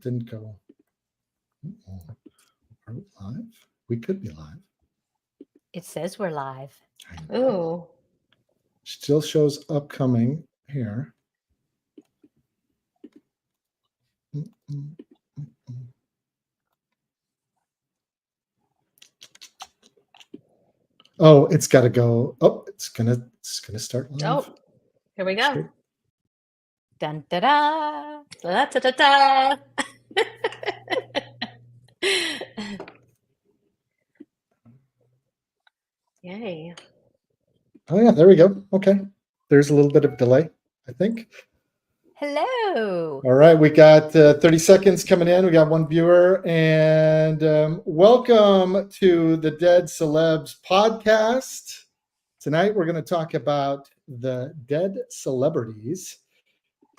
it didn't go. Uh-oh. Are we live? We could be live. It says we're live. Ooh. Still shows upcoming here. Oh, it's got to go. Oh, it's gonna start live. Oh, here we go. Dun da da. Da, da, da, da. Yay. Oh yeah, there we go. Okay, there's a little bit of delay, I think. Hello. All right, we got 30 seconds coming in. We got one viewer, and welcome to the Dead Celebs podcast. Tonight, we're going to talk about the dead celebrities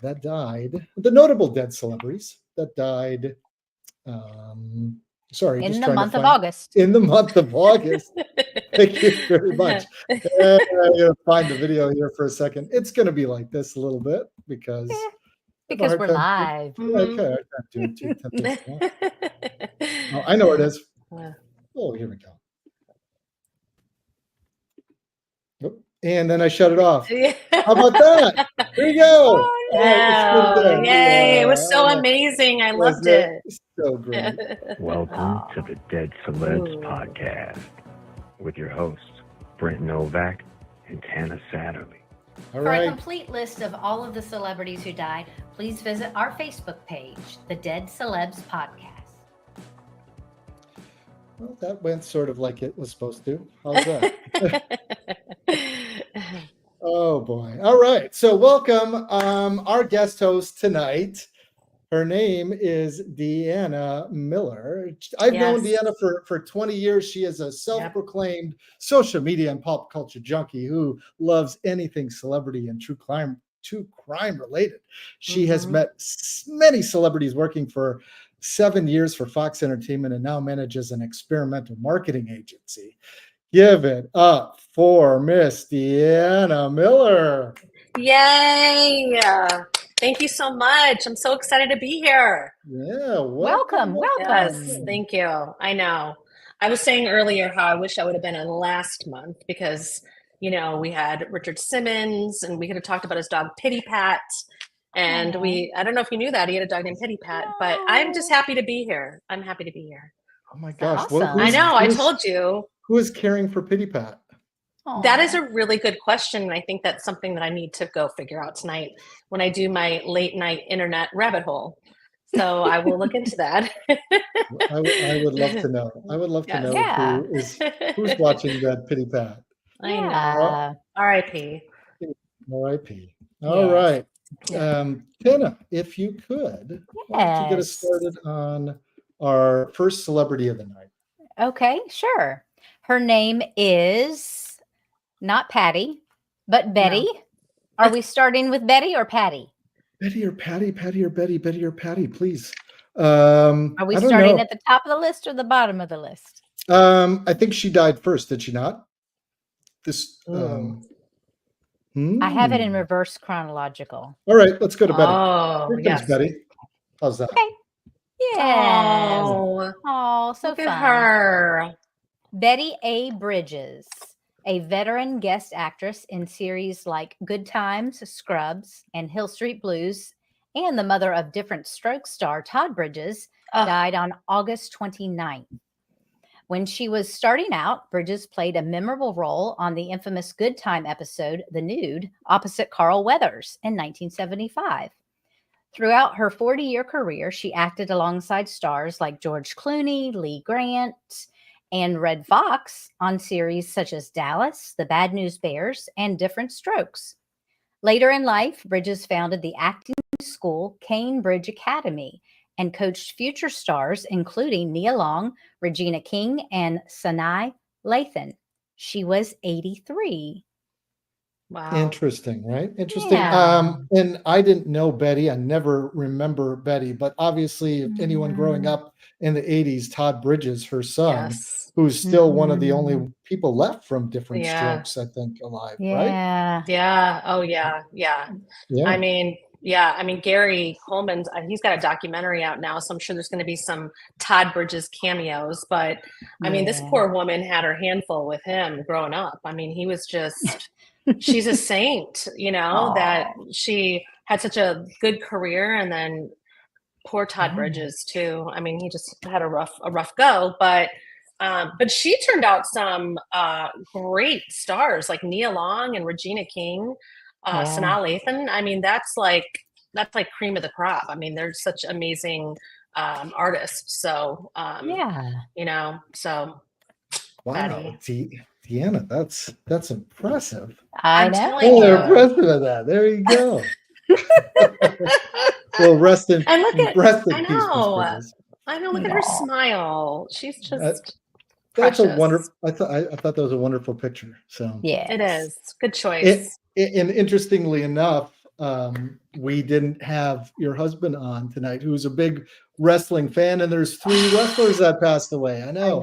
that died, the notable dead celebrities that died. Sorry, in the month of August. In the month of August. Thank you very much. I'm going to find the video here for a second. It's going to be like this a little bit because we're live. Okay, I can't do it. Oh, I know where it is. Oh, here we go. Nope. And then I shut it off. How about that? There you go. Oh, yeah. Yay. It was so amazing. I loved it. So great. Welcome to the Dead Celebs podcast with your hosts, Brent Novak and Tana Satterley. All For right. a complete list of all of the celebrities who died, please visit our Facebook page, the Dead Celebs Podcast. Well, that went sort of like it was supposed to. How's that? Oh boy. All right. So welcome our guest host tonight. Her name is Deanna Miller. I've known Deanna for 20 years. She is a self-proclaimed social media and pop culture junkie who loves anything celebrity and true crime related. She has met many celebrities, working for 7 years for Fox Entertainment, and now manages an experimental marketing agency. Give it up for Miss Deanna Miller. Yay! Thank you so much. I'm so excited to be here. Yeah, welcome. Yes, thank you. I know. I was saying earlier how I wish I would have been on last month because, you know, we had Richard Simmons and we could have talked about his dog Pitty Pat. And I don't know if you knew that, he had a dog named Pitty Pat, but I'm just happy to be here. I'm happy to be here. Oh my gosh. Awesome. I know, I told you. Who is caring for Pitty Pat? That is a really good question. And I think that's something that I need to go figure out tonight when I do my late night internet rabbit hole. So I will look into that. I would love to know. I would love to know who's watching that Pitty Pat. I know. R.I.P. R.I.P. All right. Tana, if you could, why don't you get us started on our first celebrity of the night? Okay, sure. Her name is not Patty, but Betty. No. Are we starting with Betty or Patty? Betty or Patty, Patty or Betty, Betty or Patty, please. Are we starting at the top of the list or the bottom of the list? I think she died first, did she not? I have it in reverse chronological. All right, let's go to Betty. Oh, Here comes Betty. How's that? Okay. Yes. Oh, so look fun. at her. Betty A. Bridges, a veteran guest actress in series like Good Times, Scrubs, and Hill Street Blues, and the mother of Different Strokes star Todd Bridges, died on August 29th. When she was starting out, Bridges played a memorable role on the infamous Good Time episode, The Nude, opposite Carl Weathers in 1975. Throughout her 40-year career, she acted alongside stars like George Clooney, Lee Grant, and Red Fox on series such as Dallas, The Bad News Bears, and Different Strokes. Later in life, Bridges founded the acting school Cambridge Academy and coached future stars, including Nia Long, Regina King, and Sanaa Lathan. She was 83. Wow. Interesting, right? Interesting. Yeah. And I didn't know Betty. I never remember Betty, but obviously, if anyone growing up in the 80s, Todd Bridges, her son, who's still one of the only people left from Different Strokes, I think, alive, right? Yeah. Yeah. Oh, yeah. I mean, Yeah, I mean Gary Coleman, he's got a documentary out now, so I'm sure there's going to be some Todd Bridges cameos. But I mean, this Yeah. poor woman had her handful with him growing up. I mean, he was just, she's a saint, that Aw. she had such a good career, and then poor Todd Yeah. Bridges too. I mean, he just had a rough go, but she turned out some great stars like Nia Long and Regina King, Yeah. Sanaa Lathan. I mean, that's like cream of the crop. I mean, they're such amazing artists. So Yeah. so Wow, Patty. Deanna, that's impressive. I I'm know. telling Oh, you. impressive at that. There you go. Well, rest in And look at, rest in I peace, Miss know, Bridges. I know. Look at her Aw. smile. She's just That's precious. a wonderful. I thought that was a wonderful picture. So Yes. It is good choice. And interestingly enough, we didn't have your husband on tonight, who's a big wrestling fan, and there's 3 wrestlers that passed away. I know.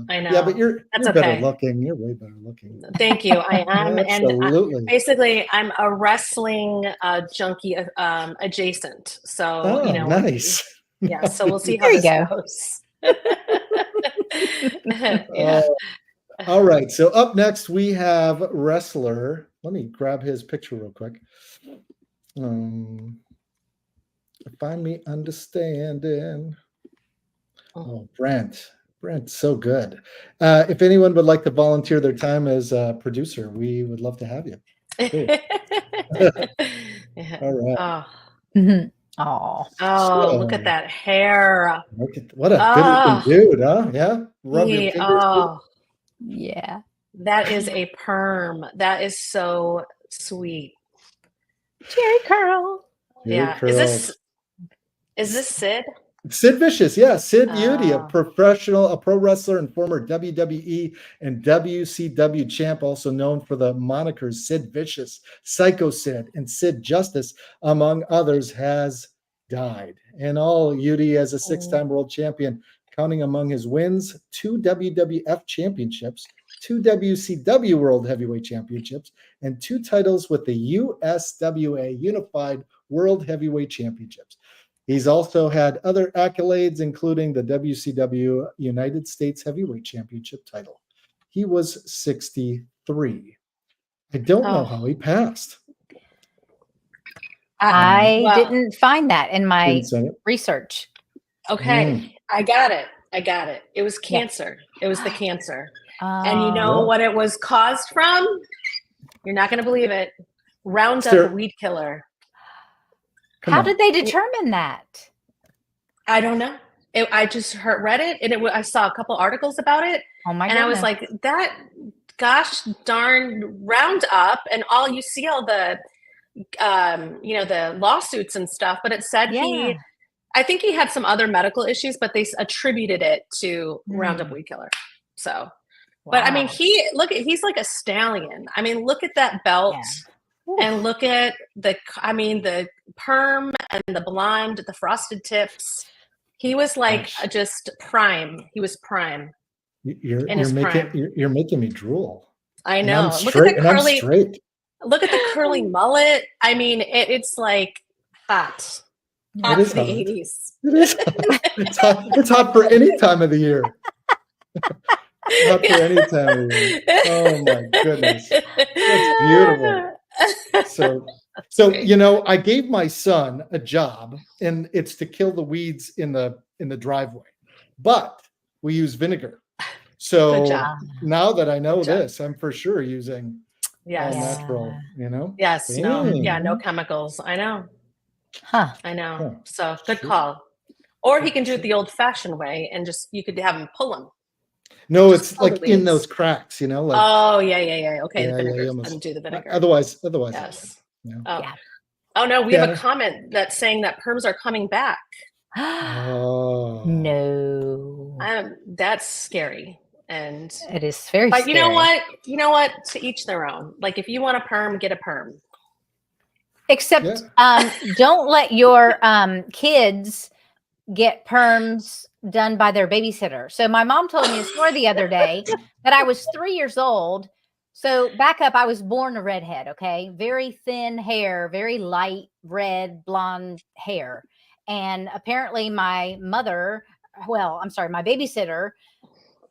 I know. Yeah, but you're That's better okay. looking. You're way better looking. Thank you. I am, and Absolutely. basically, I'm a wrestling junkie adjacent. So Oh, nice. Yeah. So we'll see how There you this go. goes. Yeah. All right. So up next we have wrestler. Let me grab his picture real quick. Find me understanding. Oh, Brent. Brent's so good. If anyone would like to volunteer their time as a producer, we would love to have you. Cool. Yeah. All right. Oh, Mhm. Aw. oh, look at that hair. Look at what a good-looking dude, huh? Yeah. Rub your fingers. Oh, Yeah. that is a perm. That is so sweet. Jerry curl. Yeah. Curls. Is this Sid? Sid Vicious, yeah, Sid Beauty, a Oh. pro wrestler and former WWE and WCW champ, also known for the monikers Sid Vicious, Psycho Sid, and Sid Justice, among others, has died. And all Yudi as a 6-time world champion, counting among his wins 2 WWF championships, 2 WCW World Heavyweight Championships, and 2 titles with the USWA Unified World Heavyweight Championships. He's also had other accolades, including the WCW United States Heavyweight Championship title. He was 63. I don't know how he passed. I didn't find that in my Didn't say it. research. Okay, I got it. It was cancer. It was the cancer. And you know what it was caused from? You're not going to believe it. Roundup weed killer. How did they determine that? I don't know. I just read it, and I saw a couple articles about it. Oh my And I was like, that gosh darn Roundup, and all you see all the the lawsuits and stuff, but it said I think he had some other medical issues, but they attributed it to Roundup weed killer. So, but I mean, he's like a stallion. I mean, look at that belt. And look at the perm and the blonde, the frosted tips. He was like just prime. He was prime. You're making me drool. I know. Look at the curly. Look at the curly mullet. I mean, it's like hot. Hot for the 80s. It is hot. It's hot for any time of the year. Not for any time of the year. Oh my goodness. That's beautiful. So I gave my son a job, and it's to kill the weeds in the driveway, but we use vinegar. So now that I know this, I'm for sure using all natural. Yes. No chemicals. I know. Huh. I know. Yeah. So good call. Or he can do it the old-fashioned way, and you could have him pull them. No, it's like in those cracks, like. Oh yeah. Okay, the vinegar doesn't do the vinegar. Otherwise. Yes. Oh no, we have a comment that's saying that perms are coming back. No. That's scary, and it is very. But scary. you know what? To each their own. Like if you want a perm, get a perm. Except, don't let your kids get perms done by their babysitter. So my mom told me a story the other day that I was 3 years old. So back up, I was born a redhead, okay? Very thin hair, very light red blonde hair. And apparently my mother, my babysitter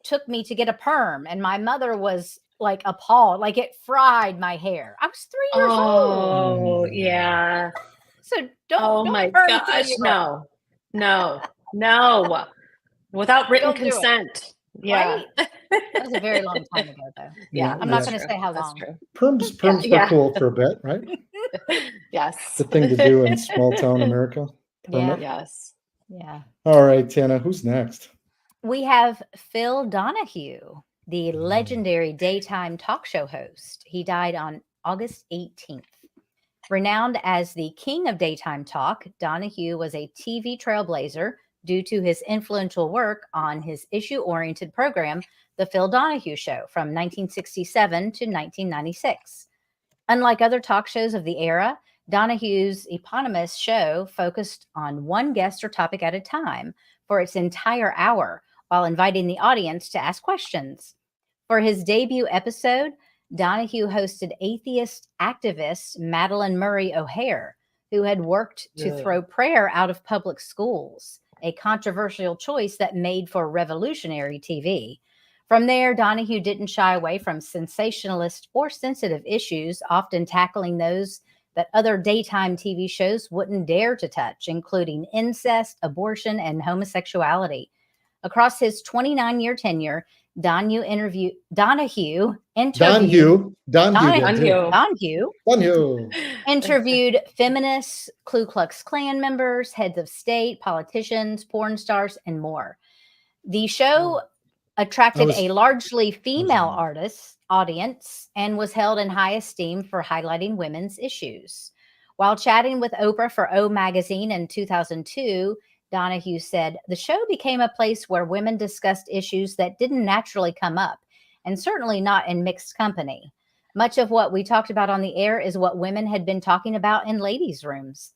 took me to get a perm, and my mother was like appalled, like it fried my hair. I was 3 years old. Oh, yeah. So don't Oh don't my perm gosh. 3-year-old, No. Without written Don't do it. consent. Yeah. right? That was a very long time ago, though. Yeah. I'm not that's going to true. say how That's long. true. Perms Yeah. were cool for a bit, right? Yes. The thing to do in small town America. Yeah. Permit. Yes. Yeah. All right, Tana, who's next? We have Phil Donahue, the legendary daytime talk show host. He died on August 18th. Renowned as the king of daytime talk, Donahue was a TV trailblazer due to his influential work on his issue-oriented program, The Phil Donahue Show, from 1967 to 1996. Unlike other talk shows of the era, Donahue's eponymous show focused on one guest or topic at a time for its entire hour, while inviting the audience to ask questions. For his debut episode, Donahue hosted atheist activist Madeline Murray O'Hare, who had worked to Ugh. throw prayer out of public schools, a controversial choice that made for revolutionary TV. From there, Donahue didn't shy away from sensationalist or sensitive issues, often tackling those that other daytime TV shows wouldn't dare to touch, including incest, abortion, and homosexuality. Across his 29-year tenure, Donahue interviewed feminists, Ku Klux Klan members, heads of state, politicians, porn stars, and more. The show attracted a largely female audience and was held in high esteem for highlighting women's issues. While chatting with Oprah for O Magazine in 2002, Donahue said, "The show became a place where women discussed issues that didn't naturally come up, and certainly not in mixed company. Much of what we talked about on the air is what women had been talking about in ladies' rooms."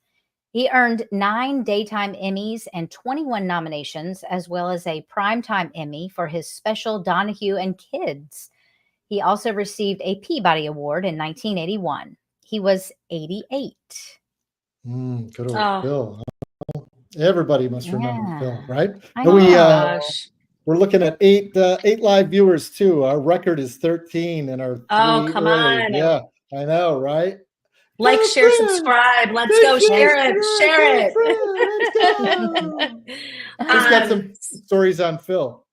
He earned 9 daytime Emmys and 21 nominations, as well as a primetime Emmy for his special Donahue and Kids. He also received a Peabody Award in 1981. He was 88. Good old Phil. Everybody must remember Phil, right? I But know. we're looking at 8 live viewers too. Our record is 13, and our 3 come early. on. Yeah, I know, right? Like, share, subscribe. Let's go. Share it. Who's got some stories on Phil?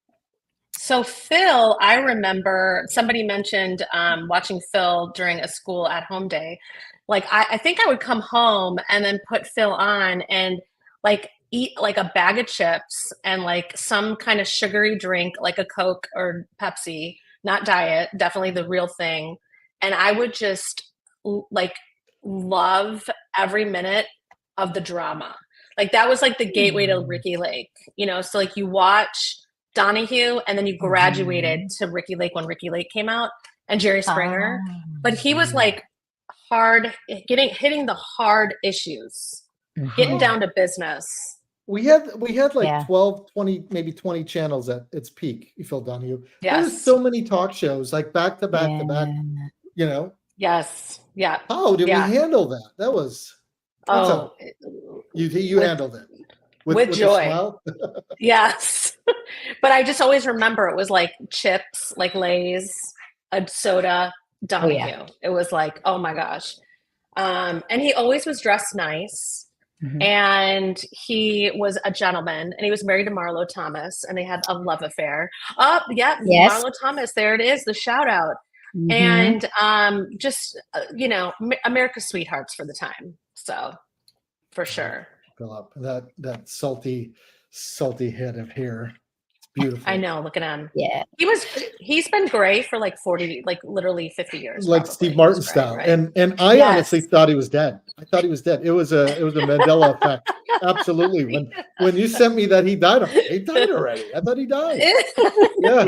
So Phil, I remember somebody mentioned watching Phil during a school at home day. Like, I think I would come home and then put Phil on and like eat like a bag of chips and like some kind of sugary drink, like a Coke or Pepsi, not diet, definitely the real thing. And I would just like love every minute of the drama. Like, that was like the gateway to Ricky Lake, so like you watch Donahue and then you graduated to Ricky Lake when Ricky Lake came out, and Jerry Springer. But he was like hitting the hard issues, getting down to business. We had like 12, 20, maybe 20 channels at its peak. Phil Donahue. Yes. There's so many talk shows, like back to back to back. Yes. Yeah. How did we handle that? That was you handled it with joy. A smile? Yes. But I just always remember it was like chips, like Lay's, a soda, Donahue. It was like, oh my gosh. And he always was dressed nice. Mm-hmm. And he was a gentleman, and he was married to Marlo Thomas, and they had a love affair. Oh, yeah. Yes. Marlo Thomas. There it is. The shout out. Mm-hmm. And just, America's sweethearts for the time. So for sure. Fill up that salty head of hair. It's beautiful. I know. Look at him. Yeah. He's been gray for like 40, like literally 50 years. Like probably. Steve Martin style. Right? And I honestly thought he was dead. I thought he was dead. It was a Mandela effect. Absolutely. When you sent me that he died already. I thought he died. Yeah.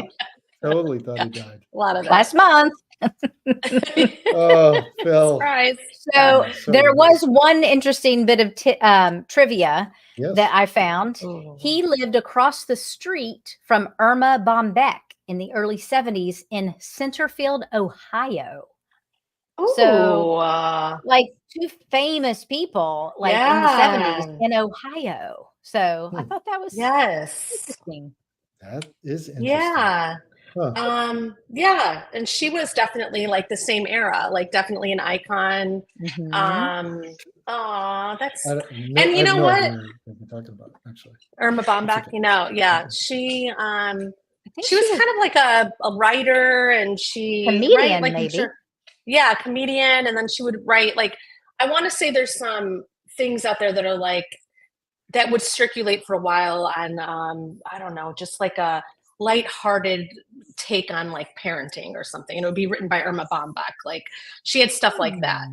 Totally thought he died. A lot of that. Last month. Oh, Phil. Surprise. So there was one interesting bit of trivia that I found. He lived across the street from Irma Bombeck in the early 70s in Centerfield, Ohio. Ooh, So, like 2 famous people, like in the 70s yeah. in Ohio. So I thought that was Yes. interesting. That is interesting. Yeah. Huh. Yeah. And she was definitely like the same era, like definitely an icon. Mhm. That's I and you have know no what? idea what you're talking about, actually. Irma Bombach, okay. you know, yeah. She I think she was kind of like a writer, and she right, comedian, like maybe. yeah, comedian, and then she would write like I want to say there's some things out there that are like that would circulate for a while on I don't know, just like a lighthearted take on like parenting or something. And it would be written by Irma Bombach. Like she had stuff like that.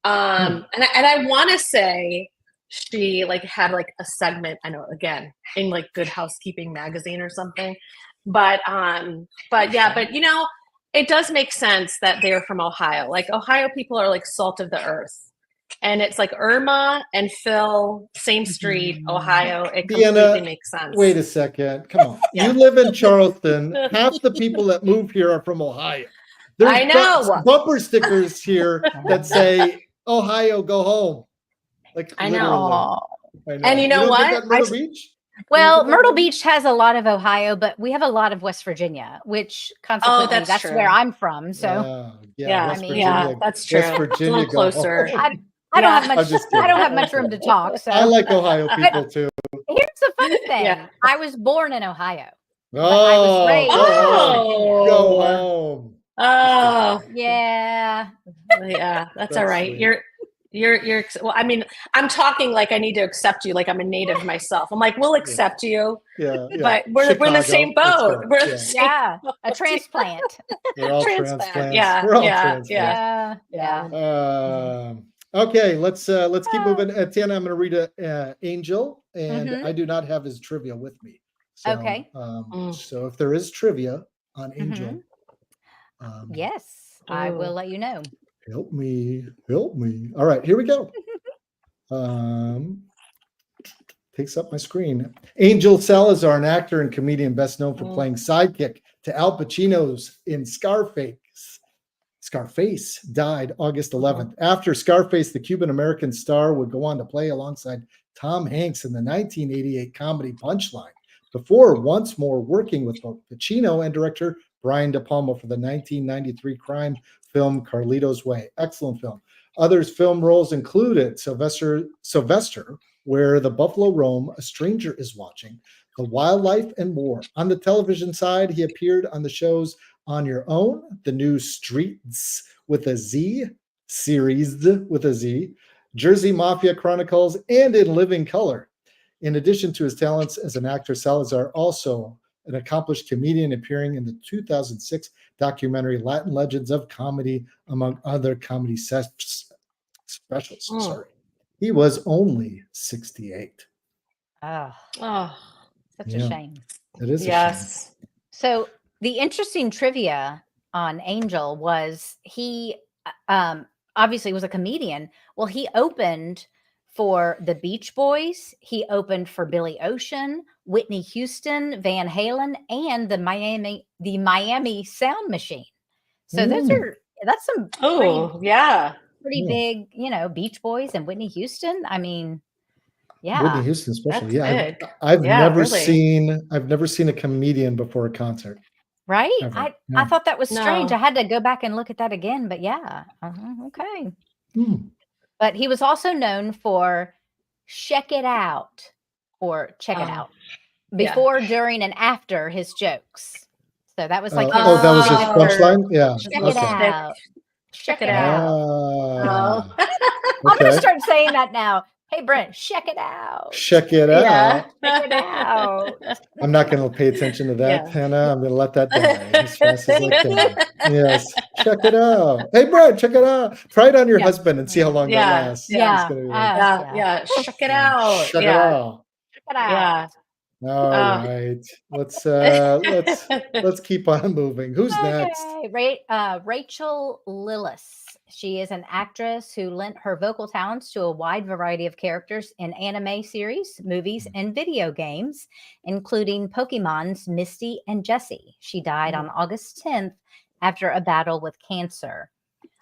And I want to say she like had like a segment, I know again, in like Good Housekeeping magazine or something. But yeah, but you know, it does make sense that they're from Ohio. Like Ohio people are like salt of the earth. And it's like Irma and Phil, same street, Ohio. It completely Deanna, makes sense. wait a second. Come on. Yeah. You live in Charleston. Half the people that move here are from Ohio. There's I know. bumper stickers here that say, Ohio, go home. Like I literally. Aw. I know. And you know don't what? get that in Myrtle Beach? Well, get that Myrtle one? Beach has a lot of Ohio, but we have a lot of West Virginia, which consequently that's that's where true. I'm from. So Yeah, West I mean, Virginia. that's true. West It's a Virginia, little go closer. home. I don't Yeah. have I'm much. just I don't kidding. have much room to talk. So I like Ohio people too. here's the funny thing: Yeah. I was born in Ohio. I was Oh, raised go in home. Go Oh. home. Oh, Yeah. yeah, that's That's all right. sweet. You're well, I mean, I'm talking like I need to accept you, like I'm a native myself. I'm like, we'll accept you, Yeah, yeah. but we're in the Chicago, same let's boat. go. We're in Yeah. the same Yeah. boat. A transplant. We're all Transplant. transplants. Yeah, We're all yeah, transplants. Yeah. Okay, let's keep moving. Tiana, I'm going to read a Angel, and Mhm. I do not have his trivia with me. So, Okay. So if there is trivia on Angel, Yes, I will Ooh. let you know. help me. All right, here we go. Takes up my screen. Angel Salazar, an actor and comedian best known for playing sidekick to Al Pacino's in Scarface. Scarface died August 11th. After Scarface, the Cuban-American star would go on to play alongside Tom Hanks in the 1988 comedy Punchline, before once more working with both Pacino and director Brian De Palma for the 1993 crime film Carlito's Way. Excellent film. Others film roles included Sylvester, Where the Buffalo Roam, A Stranger is Watching, The Wildlife, and more. On the television side, he appeared on the shows On Your Own, the new Streets with a Z, series with a Z, Jersey Mafia Chronicles, and in Living Color. In addition to his talents as an actor, Salazar also an accomplished comedian, appearing in the 2006 documentary Latin Legends of Comedy, among other comedy specials. Sorry. He was only 68. Oh, Oh, such a shame. It is yes. So the interesting trivia on Angel was he obviously was a comedian. Well, he opened for the Beach Boys. He opened for Billy Ocean, Whitney Houston, Van Halen, and the Miami Sound Machine. So that's some Oh, yeah. pretty big, Beach Boys and Whitney Houston. I mean, yeah. Whitney Houston, especially. That's big. I've Yeah, never really. seen a comedian before a concert. Right? Ever. I thought that was strange. No. I had to go back and look at that again, but yeah. Okay. Hmm. But he was also known for Check It Out or Check It Out before, during, and after his jokes. So that was like that was his punchline? Yeah. Check it out. Check it out. Oh. I'm going to start saying that now. Hey, Brent, check it out. Check it Yeah. out. Check it out. I'm not going to pay attention to that, Yeah. Hannah. I'm going to let that die as fast as I can. Yes. Check it out. Hey, Brad, check it out. Try it on your husband and see how long that lasts. Yeah. It's gonna be Yeah. Check it out. Check it Yeah. out. Check it out. Yeah. All right. Let's keep on moving. Who's next? Rachel Lillis She is an actress who lent her vocal talents to a wide variety of characters in anime series, movies, and video games, including Pokemon's Misty and Jessie. She died on August 10th after a battle with cancer.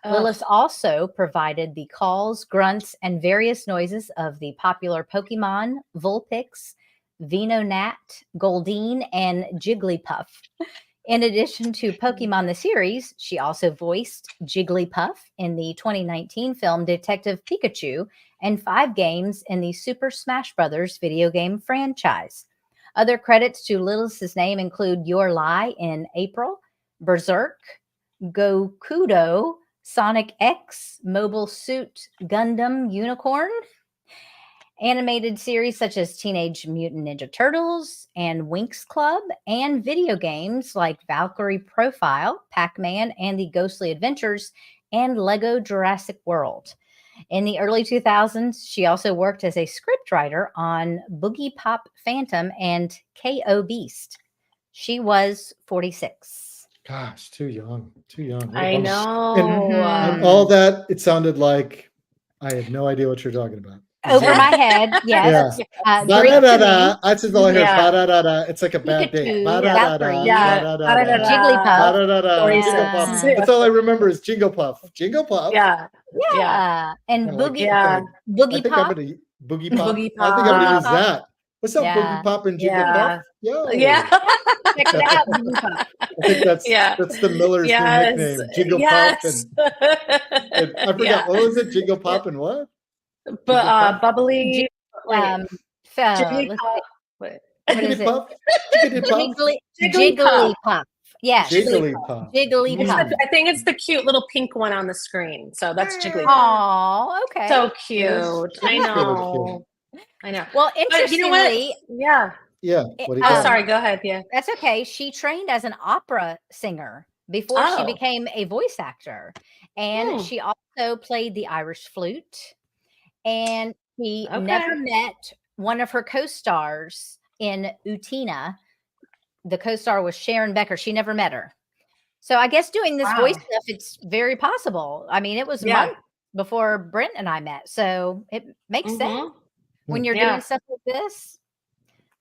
Lilith also provided the calls, grunts, and various noises of the popular Pokemon, Vulpix, Venonat, Goldeen, and Jigglypuff. In addition to Pokemon the series, she also voiced Jigglypuff in the 2019 film Detective Pikachu and 5 games in the Super Smash Bros. Video game franchise. Other credits to Lilith's name include Your Lie in April, Berserk, Gokudo, Sonic X, Mobile Suit Gundam Unicorn, animated series such as Teenage Mutant Ninja Turtles and Winx Club, and video games like Valkyrie Profile, Pac-Man, and the Ghostly Adventures, and Lego Jurassic World. In the early 2000s, she also worked as a scriptwriter on Boogie Pop Phantom and K.O. Beast. She was 46. Gosh, too young. Too young. What a I bummer. know. And all that, it sounded like I had no idea what you're talking about. Over my head, yes. Da Greek da da to da. me, That's just all I hear. Yeah. Ba da da da. It's like a bad day. Pikachu, Ba da da da. Valkyrie, Yeah. Ba da da da. Jigglypuff. Ba da da da. Yeah. Jingle Puff. That's all I remember is Jingle Puff. Jingle Puff. Yeah. Yeah. And I like Boogie, it. Yeah. I Boogie think Pop. I'm gonna Boogie Pop. Boogie I think I'm gonna use Pop. that. What's up, Yeah. Boogie Pop and Jingle Yeah. Puff? Yo. Yeah. Check it out, Boogie Pop. I think that's Yeah. the Miller's Yes. new nickname. Jingle Yes. Puff and I forgot Yeah. what was it? Jingle Pop and what? But bubbly. Let's Jigglypuff. see. What? What is Jiggly it? Puff? Jiggly Puff? Jigglypuff. Yes. Jigglypuff. Jigglypuff. I think it's the cute little pink one on the screen. So that's Jigglypuff. Oh, okay. So cute. I It's really know. I know. Well, But you know interestingly, what? Yeah. Yeah. What do you Oh, got? sorry. Go ahead. Yeah. that's okay. She trained as an opera singer before she Oh. became a voice actor. And Hmm. she also played the Irish flute. And she Okay. never met one of her co-stars in Utina. The co-star was Sharon Becker. She never met her. So I guess doing this Wow. voice stuff, it's very possible. I mean, it was Yeah. months before Brent and I met. So it makes sense Mhm. when you're Yeah. doing stuff like this.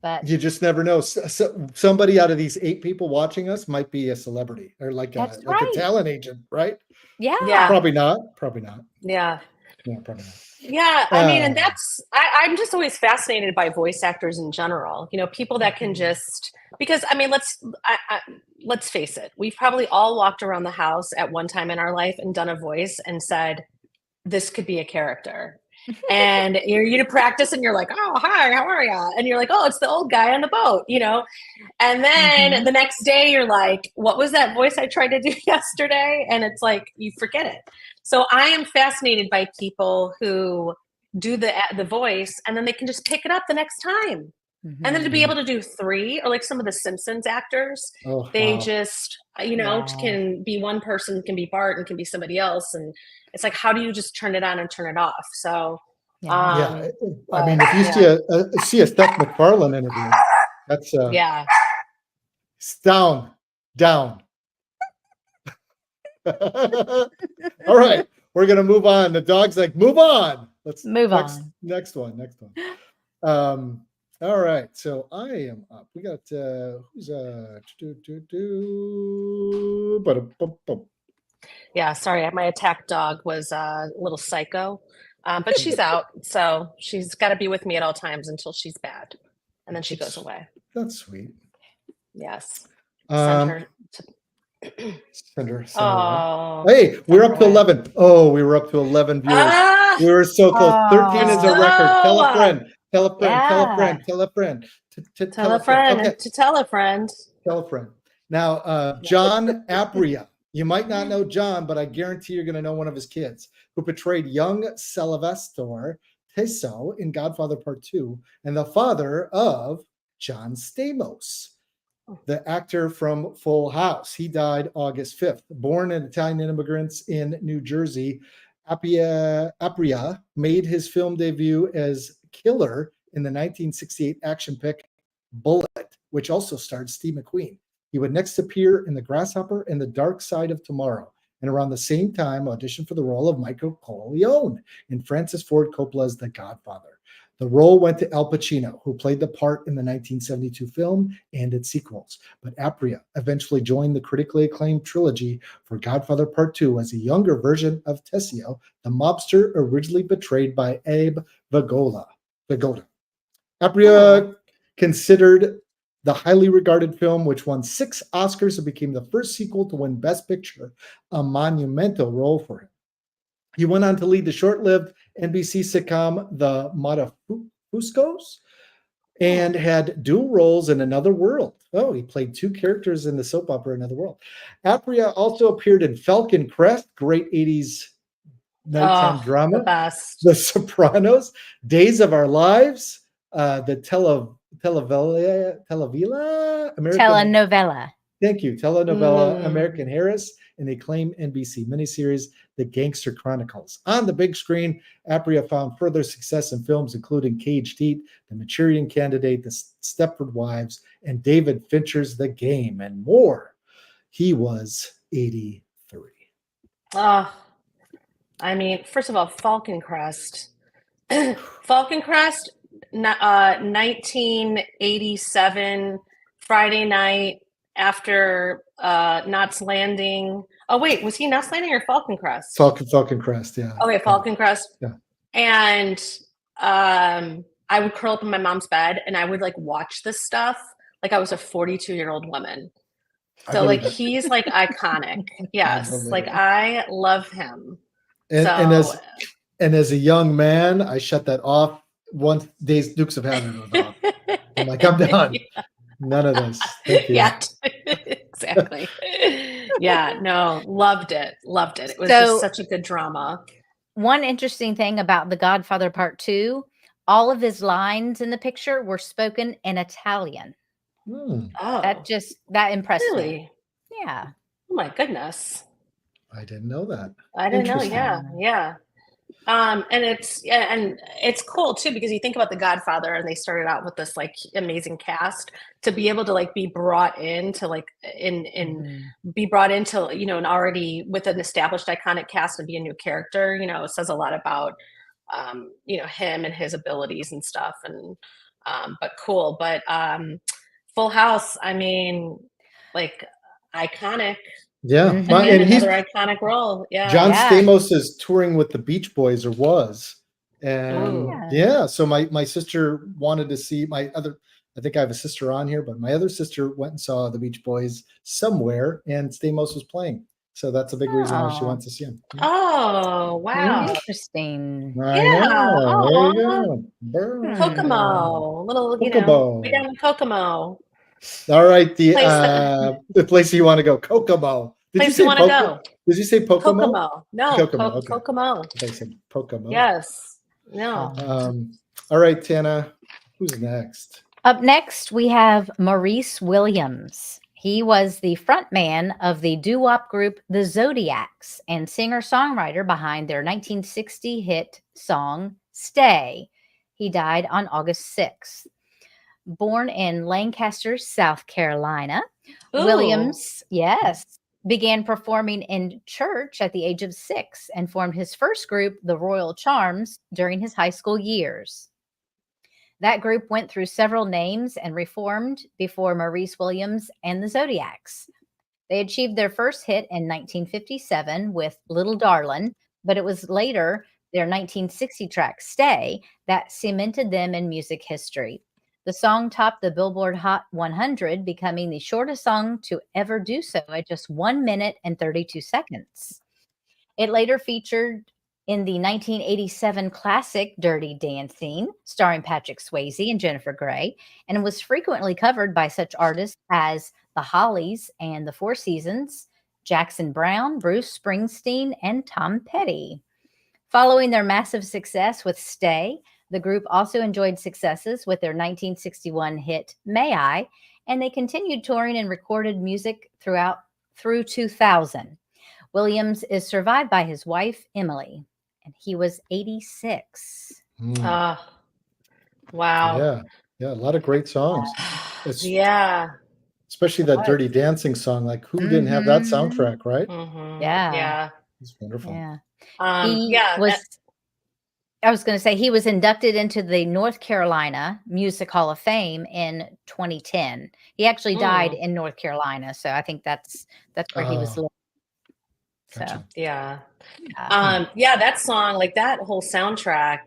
But You just never know. Somebody out of these 8 people watching us might be a celebrity or like That's a right. talent agent, right? yeah. Yeah. Probably not. Probably not. Yeah. Yeah, probably not. Yeah, I mean, and Uh. I'm just always fascinated by voice actors in general. You know, people that can just because I mean, let's face it, we've probably all walked around the house at one time in our life and done a voice and said, "This could be a character." And you practice, and you're like, "Oh, hi, how are you?" And you're like, "Oh, it's the old guy on the boat," you know. And then the next day, you're like, "What was that voice I tried to do yesterday?" And it's like you forget it. So I am fascinated by people who do the voice and then they can just pick it up the next time. And then to be able to do 3 or like some of the Simpsons actors, Oh, they wow. just, Wow. can be one person, can be Bart and can be somebody else. And it's like, how do you just turn it on and turn it off? So, Yeah. Yeah. I mean, if you see a Steph MacFarlane interview, that's yeah. down. All right, we're gonna move on. The dog's like, move on. Let's Move next, on. Next one. All right, so I am up. We got who's Yeah. Sorry. My attack dog was a little psycho, but she's out. So she's got to be with me at all times until she's bad. And then she goes away. That's sweet. Yes. Send her to Send her away. Oh. Hey, we're up to away. 11. Oh, we were up to 11 viewers. Ah! We were so close. 13 is a record. Tell a Oh. friend. Tell a friend. Tell a Yeah. friend. Tell a friend. Tell a friend Okay. to tell a friend. Tell a friend. Now, John Apria. You might not know John, but I guarantee you're going to know one of his kids who portrayed young Sylvester Teso in Godfather Part 2 and the father of John Stamos, the actor from Full House. He died August 5th. Born in Italian immigrants in New Jersey, Apria made his film debut as Killer in the 1968 action pick Bullet, which also starred Steve McQueen. He would next appear in The Grasshopper and The Dark Side of Tomorrow. and around the same time auditioned for the role of Michael Corleone in Francis Ford Coppola's The Godfather. The role went to Al Pacino, who played the part in the 1972 film and its sequels. But Apria eventually joined the critically acclaimed trilogy for Godfather Part 2 as a younger version of Tessio, the mobster originally betrayed by Abe Vigoda. Apria considered the highly regarded film, which won 6 Oscars and became the first sequel to win Best Picture, a monumental role for him. He went on to lead the short-lived NBC sitcom The Montefuscos and had dual roles in Another World. Oh, he played 2 characters in the soap opera Another World. Apria also appeared in Falcon Crest, great 80s nighttime drama. The best. The Sopranos, Days of Our Lives, the telenovela, Telenovela. Thank you. Telenovela American Harris, and the acclaimed NBC miniseries, The Gangster Chronicles. On the big screen, Apria found further success in films including Caged Heat, The Manchurian Candidate, The Stepford Wives, and David Fincher's The Game, and more. He was 83. I mean, first of all, Falcon Crest. Falcon Crest, 1987, Friday night after Knots Landing. Oh, wait, was he Knots Landing or Falcon Crest? Falcon Crest, yeah. Okay, Falcon Crest. Yeah. And I would curl up in my mom's bed and I would like watch this stuff like I was a 42-year-old woman. So like he's like iconic. Yes, like I love him. And as a young man, I shut that off once Dukes of Hazzard was off. I'm like, I'm done. Yeah. None of this. Thank you. Yeah, exactly. Yeah, no, loved it. It was just such a good drama. One interesting thing about The Godfather Part 2, all of his lines in the picture were spoken in Italian. Oh, That impressed me. Really? Yeah. Oh my goodness. I didn't know that. I didn't know. Yeah. And it's cool too because you think about The Godfather and they started out with this like amazing cast to be able to like be brought into like be brought into, you know, and already with an established iconic cast and be a new character, you know, it says a lot about you know, him and his abilities and stuff. And but cool. But Full House, I mean, like iconic. Yeah, and he's another iconic role. Yeah, John Stamos is touring with the Beach Boys, or was, and so my sister wanted to see I think I have a sister on here, but my other sister went and saw the Beach Boys somewhere, and Stamos was playing, so that's a big reason why she wants to see him. Oh wow, interesting. I know. There you go. Kokomo, little, you know, way down in Kokomo. All right, the place you want to go, Kokomo. Place you want to go. Did you say Pocomo? Kokomo. No, Kokomo. Kokomo. I said Pocomo. Yes. No. All right, Tana. Who's next? Up next, we have Maurice Williams. He was the frontman of the doo-wop group The Zodiacs and singer-songwriter behind their 1960 hit song, Stay. He died on August 6th. Born in Lancaster, South Carolina, Williams, began performing in church at the age of 6 and formed his first group, the Royal Charms, during his high school years. That group went through several names and reformed before Maurice Williams and the Zodiacs. They achieved their first hit in 1957 with Little Darlin', but it was later their 1960 track, Stay, that cemented them in music history. The song topped the Billboard Hot 100, becoming the shortest song to ever do so at just 1 minute and 32 seconds. It later featured in the 1987 classic Dirty Dancing, starring Patrick Swayze and Jennifer Grey, and was frequently covered by such artists as The Hollies and The Four Seasons, Jackson Browne, Bruce Springsteen, and Tom Petty. Following their massive success with Stay, the group also enjoyed successes with their 1961 hit May I, and they continued touring and recorded music through 2000. Williams is survived by his wife, Emily, and he was 86. Wow. Yeah, a lot of great songs. especially that was. Dirty Dancing song. Like, who didn't have that Mhm. soundtrack, right? Yeah. Yeah. It's wonderful. Yeah. Yeah. He was I was going to say he was inducted into the North Carolina Music Hall of Fame in 2010. He actually died in North Carolina, so I think that's where he was Oh, living. So, gotcha. Yeah. yeah. Yeah, that song, like that whole soundtrack,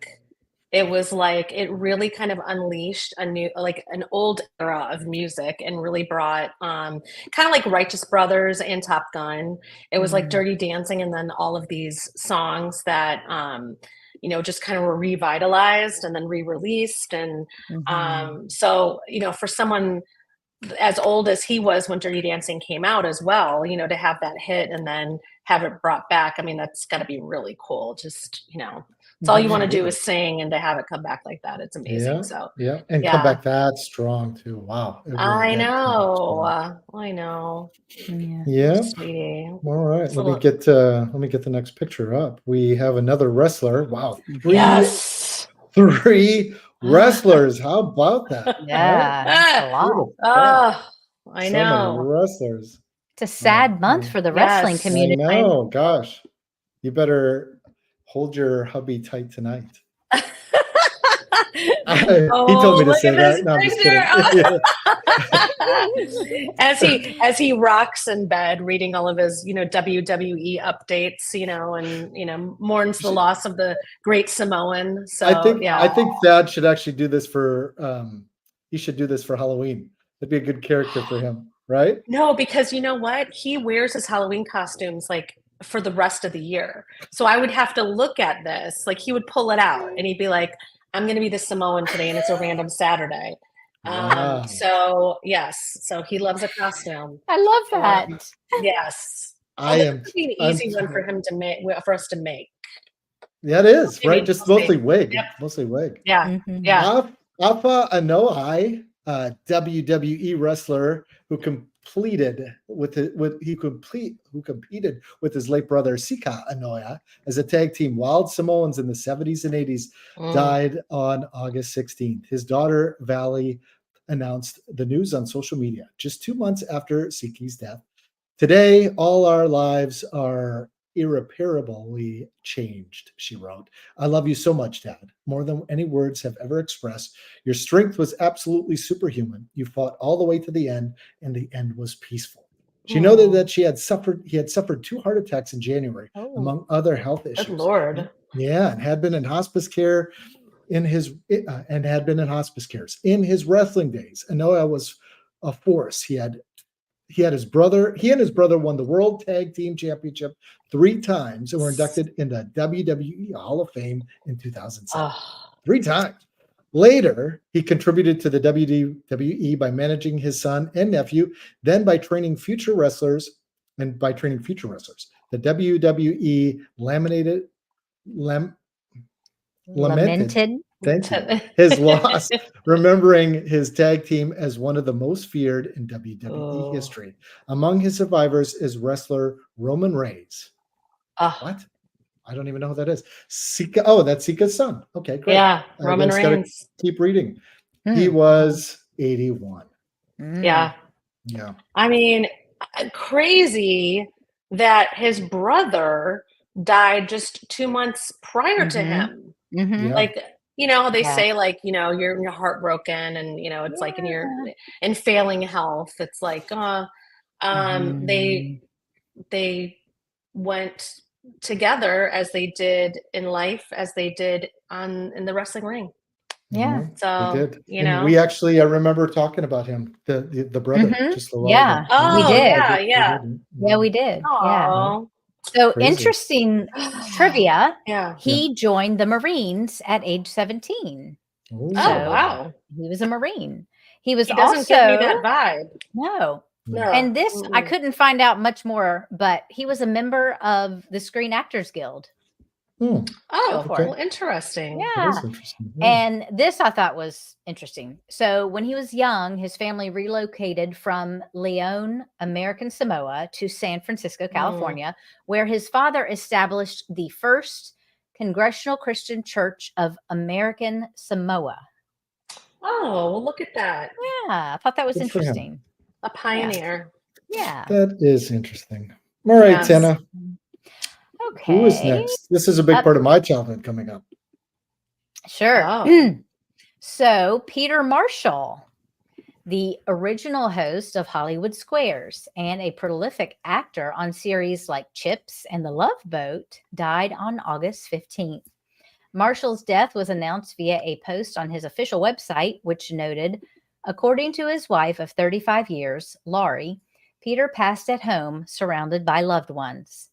it was like it really kind of unleashed a new, like an old era of music, and really brought kind of like Righteous Brothers and Top Gun. It was like Mhm. Dirty Dancing, and then all of these songs that just kind of were revitalized and then re-released. And Mhm. so, for someone as old as he was when Dirty Dancing came out as well, to have that hit and then have it brought back. I mean, that's got to be really cool. Just, it's all you want to do Absolutely. is sing, and to have it come back like that, it's amazing. Yeah, So, yeah, and come yeah, back that strong too. Wow, it really I did come back know. strong. I know. Yeah. Yep. Sweetie. All right, It's a let me get the next picture up. We have another wrestler. Wow, Yes. three wrestlers. How about that? Right? Yeah. That's a lot. Holy crap. Oh, I So many know. wrestlers. It's a sad month yeah. for the wrestling Yes. I community. know. Gosh, you better hold your hubby tight tonight. He told me to look say at that. this No, I'm just kidding. as he rocks in bed reading all of his WWE updates, and mourns the loss of the great Samoan. So I think Thad should actually do this for he should do this for Halloween. That'd be a good character for him, right? No, because you know what? He wears his Halloween costumes like for the rest of the year. So I would have to look at this. Like he would pull it out and he'd be like, I'm going to be the Samoan today, and it's a random Saturday. Wow. So yes, so he loves a costume. I love that. Yes. I This am. would be an easy one for him to make, for us to make. Yeah, it is, Maybe right? Just we'll see. mostly wig. Yep. Mostly wig. Yeah. Mhm. Yeah. Alpha Anoa'i, WWE wrestler who competed with his late brother Sika Anoa'i as a tag team Wild Samoans in the 70s and 80s, died on August 16th. His daughter Valley announced the news on social media just 2 months after Siki's death. Today, all our lives are irreparably changed, she wrote. I love you so much, Dad. More than any words have ever expressed. Your strength was absolutely superhuman. You fought all the way to the end, and the end was peaceful. She noted that he had suffered 2 heart attacks in January, among other health issues. Good Lord. Yeah, and had been in hospice care in his in his wrestling days. Anoa'i was a force. He and his brother won the World Tag Team Championship 3 times and were inducted in the WWE Hall of Fame in 2007. 3 times. Later, he contributed to the WWE by managing his son and nephew, then by training future wrestlers. The WWE lamented thank you, his loss, remembering his tag team as one of the most feared in WWE history. Among his survivors is wrestler Roman Reigns. What? I don't even know who that is. Sika. Oh, that's Sika's son. Okay, great. Yeah, Roman Reigns. Keep reading. He was 81. Yeah. Yeah. I mean, crazy that his brother died just 2 months prior to him. Mhm. Like, they say like, you're heartbroken, and it's like in failing health. It's like, they went together as they did in life, as they did in the wrestling ring. Yeah. So they did. And we actually, I remember talking about him, the brother, just a while ago. We did. Yeah, we did. Aww. Yeah. So Crazy. interesting trivia. Yeah. He joined the Marines at age 17. Oh, Wow. He was a Marine. He was doesn't also give me that vibe. No. No. And this I couldn't find out much more, but he was a member of the Screen Actors Guild. Oh, okay. well, interesting. Yeah. That is interesting. Yeah. And this I thought was interesting. So when he was young, his family relocated from Leon, American Samoa, to San Francisco, California, where his father established the first Congregational Christian Church of American Samoa. Oh, well, look at that. Yeah, I thought that was Good for him. interesting. A pioneer. Yeah. That is interesting. All right, Yes. Tana. Okay. Who is next? This is a big part of my childhood coming up. Sure. Oh. So, Peter Marshall, the original host of Hollywood Squares and a prolific actor on series like Chips and The Love Boat, died on August 15th. Marshall's death was announced via a post on his official website, which noted, according to his wife of 35 years, Laurie, Peter passed at home surrounded by loved ones.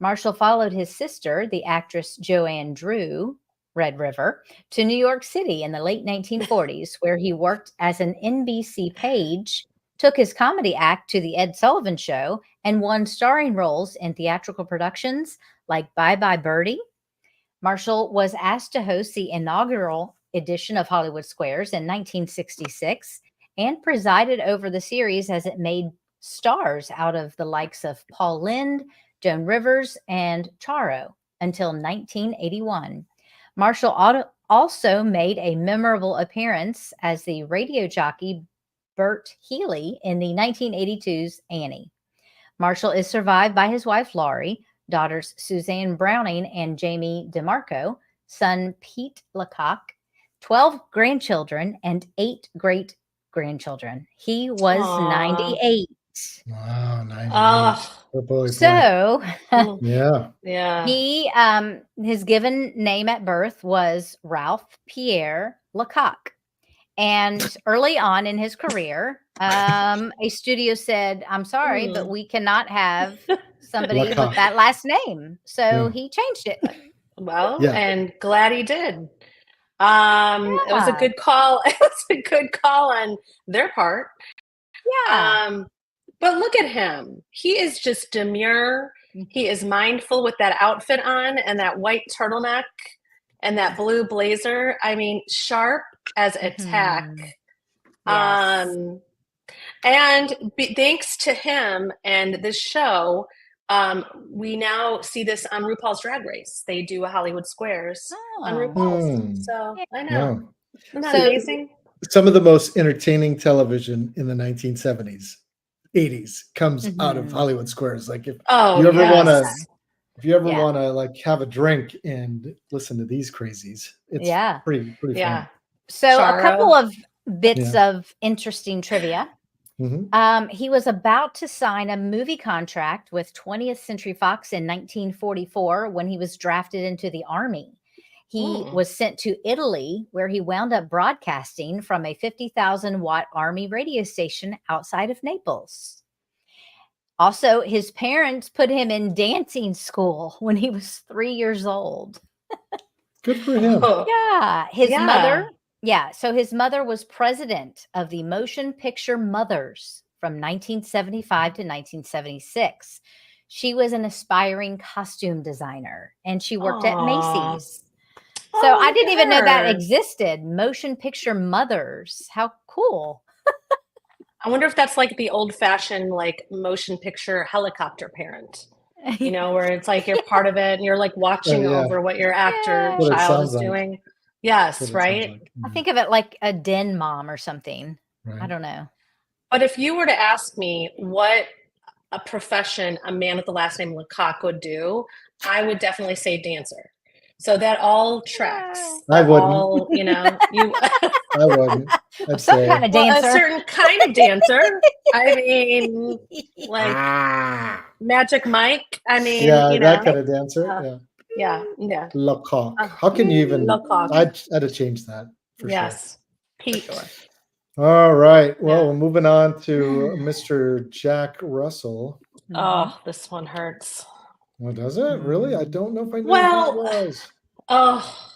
Marshall followed his sister, the actress Joanne Drew, Red River, to New York City in the late 1940s, where he worked as an NBC page, took his comedy act to The Ed Sullivan Show, and won starring roles in theatrical productions like Bye Bye Birdie. Marshall was asked to host the inaugural edition of Hollywood Squares in 1966 and presided over the series as it made stars out of the likes of Paul Lynde, Joan Rivers, and Charo until 1981. Marshall also made a memorable appearance as the radio jockey Bert Healy in the 1982's Annie. Marshall is survived by his wife Laurie, daughters Suzanne Browning and Jamie DeMarco, son Pete Lecoq, 12 grandchildren, and 8 great-grandchildren. He was Aw. 98. Wow, 98. Oh. Oh, boy, boy. So Yeah. Yeah. he his given name at birth was Ralph Pierre Lecoq. And early on in his career, a studio said, I'm sorry, but we cannot have somebody Lecoq. with that last name. So Yeah. he changed it. Well, Yeah. and glad he did. It was a Yeah. good call. It was a good call on their part. Yeah. But look at him. He is just demure. He is mindful with that outfit on and that white turtleneck and that blue blazer. I mean, sharp as a tack. Yes. And thanks to him and this show, we now see this on RuPaul's Drag Race. They do a Hollywood Squares on Oh. RuPaul's. So I know. Yeah. Isn't that So- amazing? Some of the most entertaining television in the 1970s, 80s comes out of Mhm. Hollywood Squares. Like if Oh, you ever yes. want Yeah. to like have a drink and listen to these crazies, it's Yeah. pretty Yeah. fun. So a Charo. couple of bits of interesting trivia. Mhm. He was about to sign a movie contract with 20th Century Fox in 1944 when he was drafted into the Army. He was sent to Italy, where he wound up broadcasting from a 50,000-watt Army radio station outside of Naples. Also, his parents put him in dancing school when he was 3 years old. Good for him. Oh, Yeah, his Yeah. mother. Yeah, so his mother was president of the Motion Picture Mothers from 1975 to 1976. She was an aspiring costume designer and she worked at Aw. Macy's. So Oh, I look didn't at even know that her. existed. Motion Picture Mothers. How cool. I wonder if that's like the old-fashioned like motion picture helicopter parent. You know, where it's like you're part of it and you're like watching yeah. over what your actor Yeah. What it child sounds is like. doing. That's Yes, what it sounds right? like. I think of it like a den mom or something. Right. I don't know. But if you were to ask me what a profession a man with the last name Lecoq would do, I would definitely say dancer. So that all tracks. I That wouldn't. all, you know, you I wouldn't. I'd Some say kind of well, a dancer. certain kind of dancer. I mean, like Magic Mike. I mean, yeah, you that know, kind of dancer. Uh, Yeah. yeah. Lecoq. How can you even? Lecoq. I'd have changed that for Yes. Pete. sure. All right. Well, Yeah. we're moving on to Mr. Jack Russell. Oh, this one hurts. Well, does it really? I don't know if I knew Well, who it was. Oh,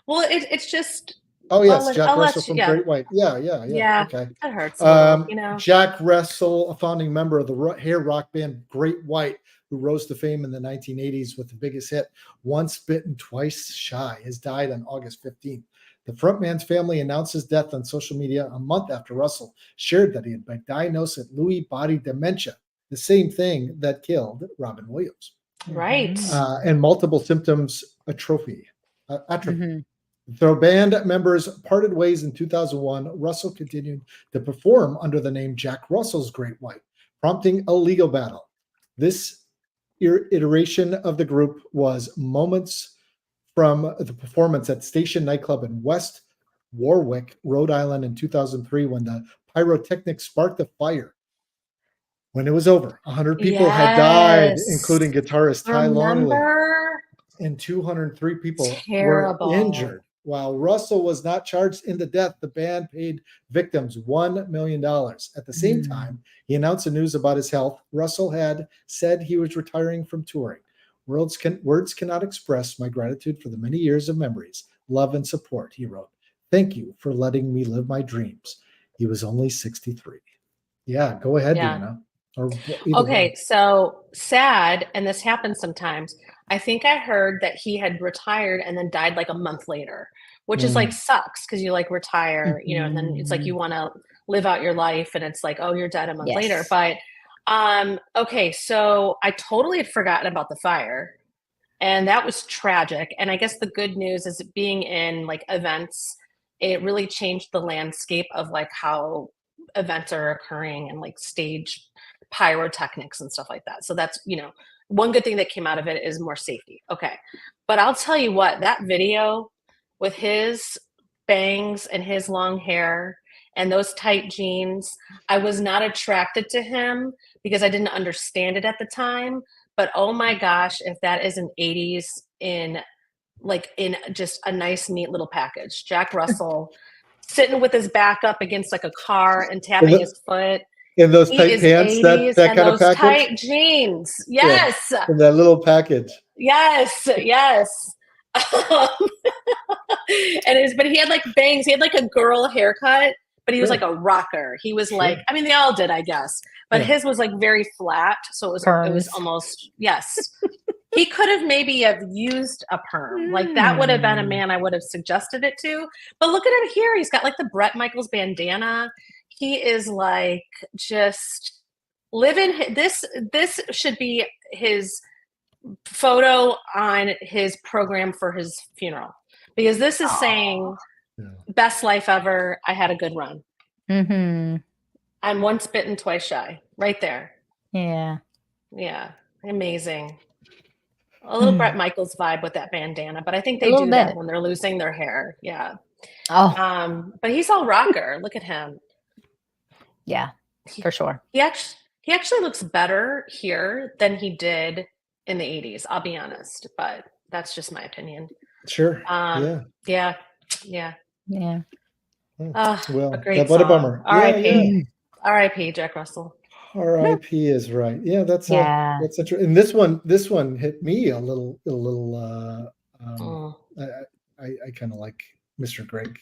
well, it's just Oh yes, let- Jack I'll let Russell you- from yeah. Great White. Yeah. Yeah. Okay. that hurts a little, you know. Jack Russell, a founding member of the hair rock band Great White, who rose to fame in the 1980s with the biggest hit, Once Bitten, Twice Shy, has died on August 15th. The frontman's family announced his death on social media a month after Russell shared that he had been diagnosed with Lewy body dementia, the same thing that killed Robin Williams, Right. and multiple symptoms atrophy. Mhm. Though band members parted ways in 2001, Russell continued to perform under the name Jack Russell's Great White, prompting a legal battle. This iteration of the group was moments from the performance at Station Nightclub in West Warwick, Rhode Island in 2003 when the pyrotechnics sparked a fire. When it was over, 100 people had died, Yes. including guitarist Ty Longley, Remember? and 203 people Terrible. were injured. While Russell was not charged in the death, the band paid victims $1 million. At the same time, he announced the news about his health. Russell had said he was retiring from touring. Words cannot express my gratitude for the many years of memories, love, and support, he wrote. Thank you for letting me live my dreams. He was only 63. Yeah, go ahead, Yeah. Deanna. Or either Okay, one. so sad, and this happens sometimes. I think I heard that he had retired and then died like a month later, which is like sucks because you like retire, you know, and then it's like you want to live out your life, and it's like, oh, you're dead a month later. Yes. But okay, so I totally had forgotten about the fire, and that was tragic. And I guess the good news is being in like events, it really changed the landscape of like how events are occurring and like stage pyrotechnics and stuff like that. So that's, you know, one good thing that came out of it is more safety. Okay. But I'll tell you what, that video with his bangs and his long hair and those tight jeans, I was not attracted to him because I didn't understand it at the time. But oh my gosh, if that is an 80s in just a nice, neat little package. Jack Russell sitting with his back up against like a car and tapping his foot. In those He tight is pants, 80s that and kind of those package? tight jeans. Yes. In that little package. Yes. Yes. But he had like bangs. He had like a girl haircut, but he was Sure. like a rocker. He was Sure. like, I mean, they all did, I guess, but Yeah. his was like very flat. So it was Perms. almost, yes. He could have maybe have used a perm. Like that would have been a man I would have suggested it to. But look at him here. He's got like the Bret Michaels bandana. He is like just living this should be his photo on his program for his funeral. Because this is saying Yeah. best life ever. I had a good run. Mm-hmm. I'm once bitten, twice shy. Right there. Yeah. Yeah. Amazing. A little Bret Michaels vibe with that bandana, but I think they little do that bit. when they're losing their hair. Yeah. Oh, But he's all rocker. Look at him. yeah, for sure. He actually looks better here than he did in the 80s. I'll be honest, but that's just my opinion. Sure. Yeah. Yeah. Well, A great what a song. bummer. R.I.P. R.I.P. Jack Russell. R.I.P. is right. Yeah, that's Yeah. that's interesting. And this one hit me a little. I kind of like Mr. Greg.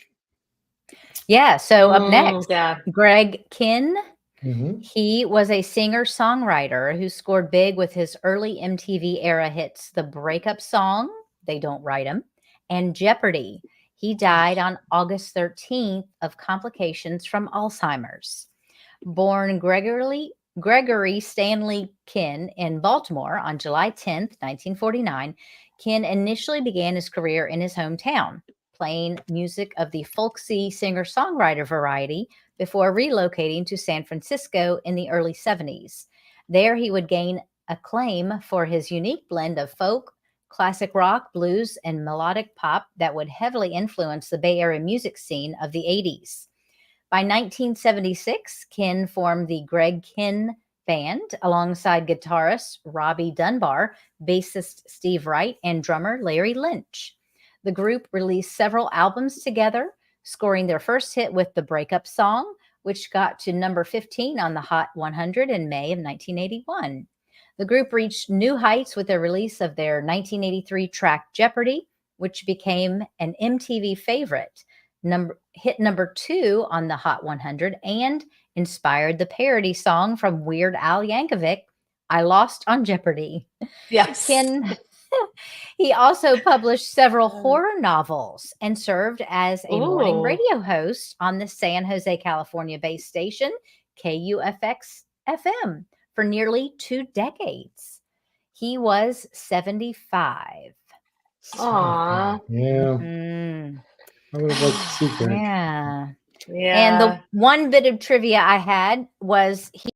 Yeah. So up next, Yeah. Greg Kihn. Mm-hmm. He was a singer-songwriter who scored big with his early MTV era hits, The Breakup Song, They Don't Write 'Em, and Jeopardy! He died on August 13th of complications from Alzheimer's. Born Gregory Stanley Kihn in Baltimore on July 10th, 1949, Kihn initially began his career in his hometown, playing music of the folksy singer-songwriter variety before relocating to San Francisco in the early 70s. There he would gain acclaim for his unique blend of folk, classic rock, blues, and melodic pop that would heavily influence the Bay Area music scene of the 80s. By 1976, Kihn formed the Greg Kihn Band alongside guitarist Robbie Dunbar, bassist Steve Wright, and drummer Larry Lynch. The group released several albums together, scoring their first hit with The Breakup Song, which got to number 15 on the Hot 100 in May of 1981. The group reached new heights with the release of their 1983 track Jeopardy, which became an MTV favorite, hit number 2 on the Hot 100, and inspired the parody song from Weird Al Yankovic, I Lost on Jeopardy! Yes. He also published several horror novels and served as a morning Ooh. radio host on the San Jose, California-based station KUFX FM for nearly 2 decades. He was 75. Aw. Yeah. I would have liked to see Greg. Yeah. Yeah. And the one bit of trivia I had was he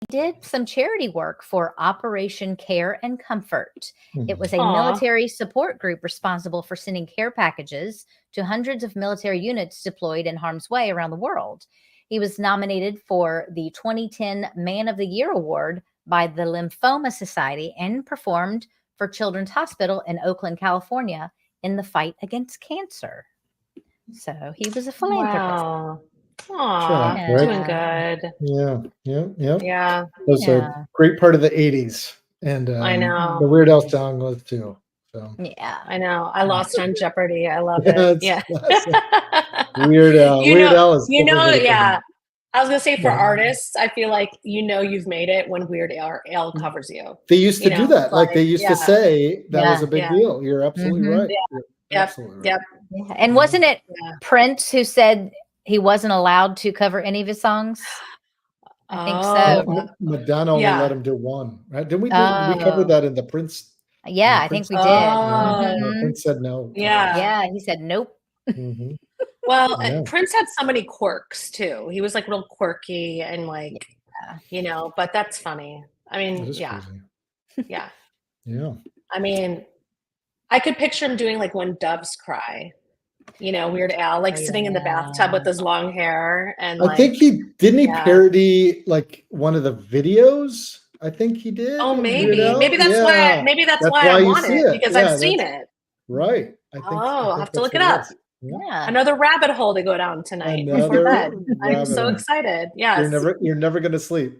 did some charity work for Operation Care and Comfort. It was a Aw. military support group responsible for sending care packages to hundreds of military units deployed in harm's way around the world. He was nominated for the 2010 Man of the Year Award by the Lymphoma Society and performed for Children's Hospital in Oakland, California in the fight against cancer. So he was a philanthropist. Wow. Aw, Sure, Greg. doing good. Yeah. Yeah, That was a great part of the 80s. And I know. the Weird Al song was too. So Yeah. I know. I lost on Jeopardy. I love It's it. Yeah. classic. Weird Al. You Weird know- Al is You know, overrated. yeah. I was gonna say for Yeah. artists, I feel like you've made it when Weird Al covers you. They used to You do know, that. Like they like, used yeah. to say that was Yeah, a big yeah. deal. You're absolutely Mhm. right. Yeah. You're Yep, absolutely right. yep. Yeah. And wasn't it Yeah. Prince who said he wasn't allowed to cover any of his songs? I think Oh. so. Madonna only Yeah. let him do one, right? Didn't we cover Oh. that in the Prince? Yeah, the I think Prince we did. song. Mhm. Prince said no. Yeah. Yeah, he said nope. Mhm. Well, Yeah. Prince had so many quirks too. He was like real quirky and like, but that's funny. I That mean, is yeah, crazy. yeah. Yeah. I mean, I could picture him doing like When Doves Cry, Weird Al, like sitting in the bathtub with his long hair and I think he didn't yeah. parody like one of the videos. I think he did. Oh, Weird maybe Al? that's Yeah. why I you want see it because Yeah, I've seen that's- it. Right. I think. Oh, I I'll think have to that's look it what up. is. Yeah. Another rabbit hole to go down tonight before Another bed. I'm rabbit so hole. excited. Yes, You're never gonna sleep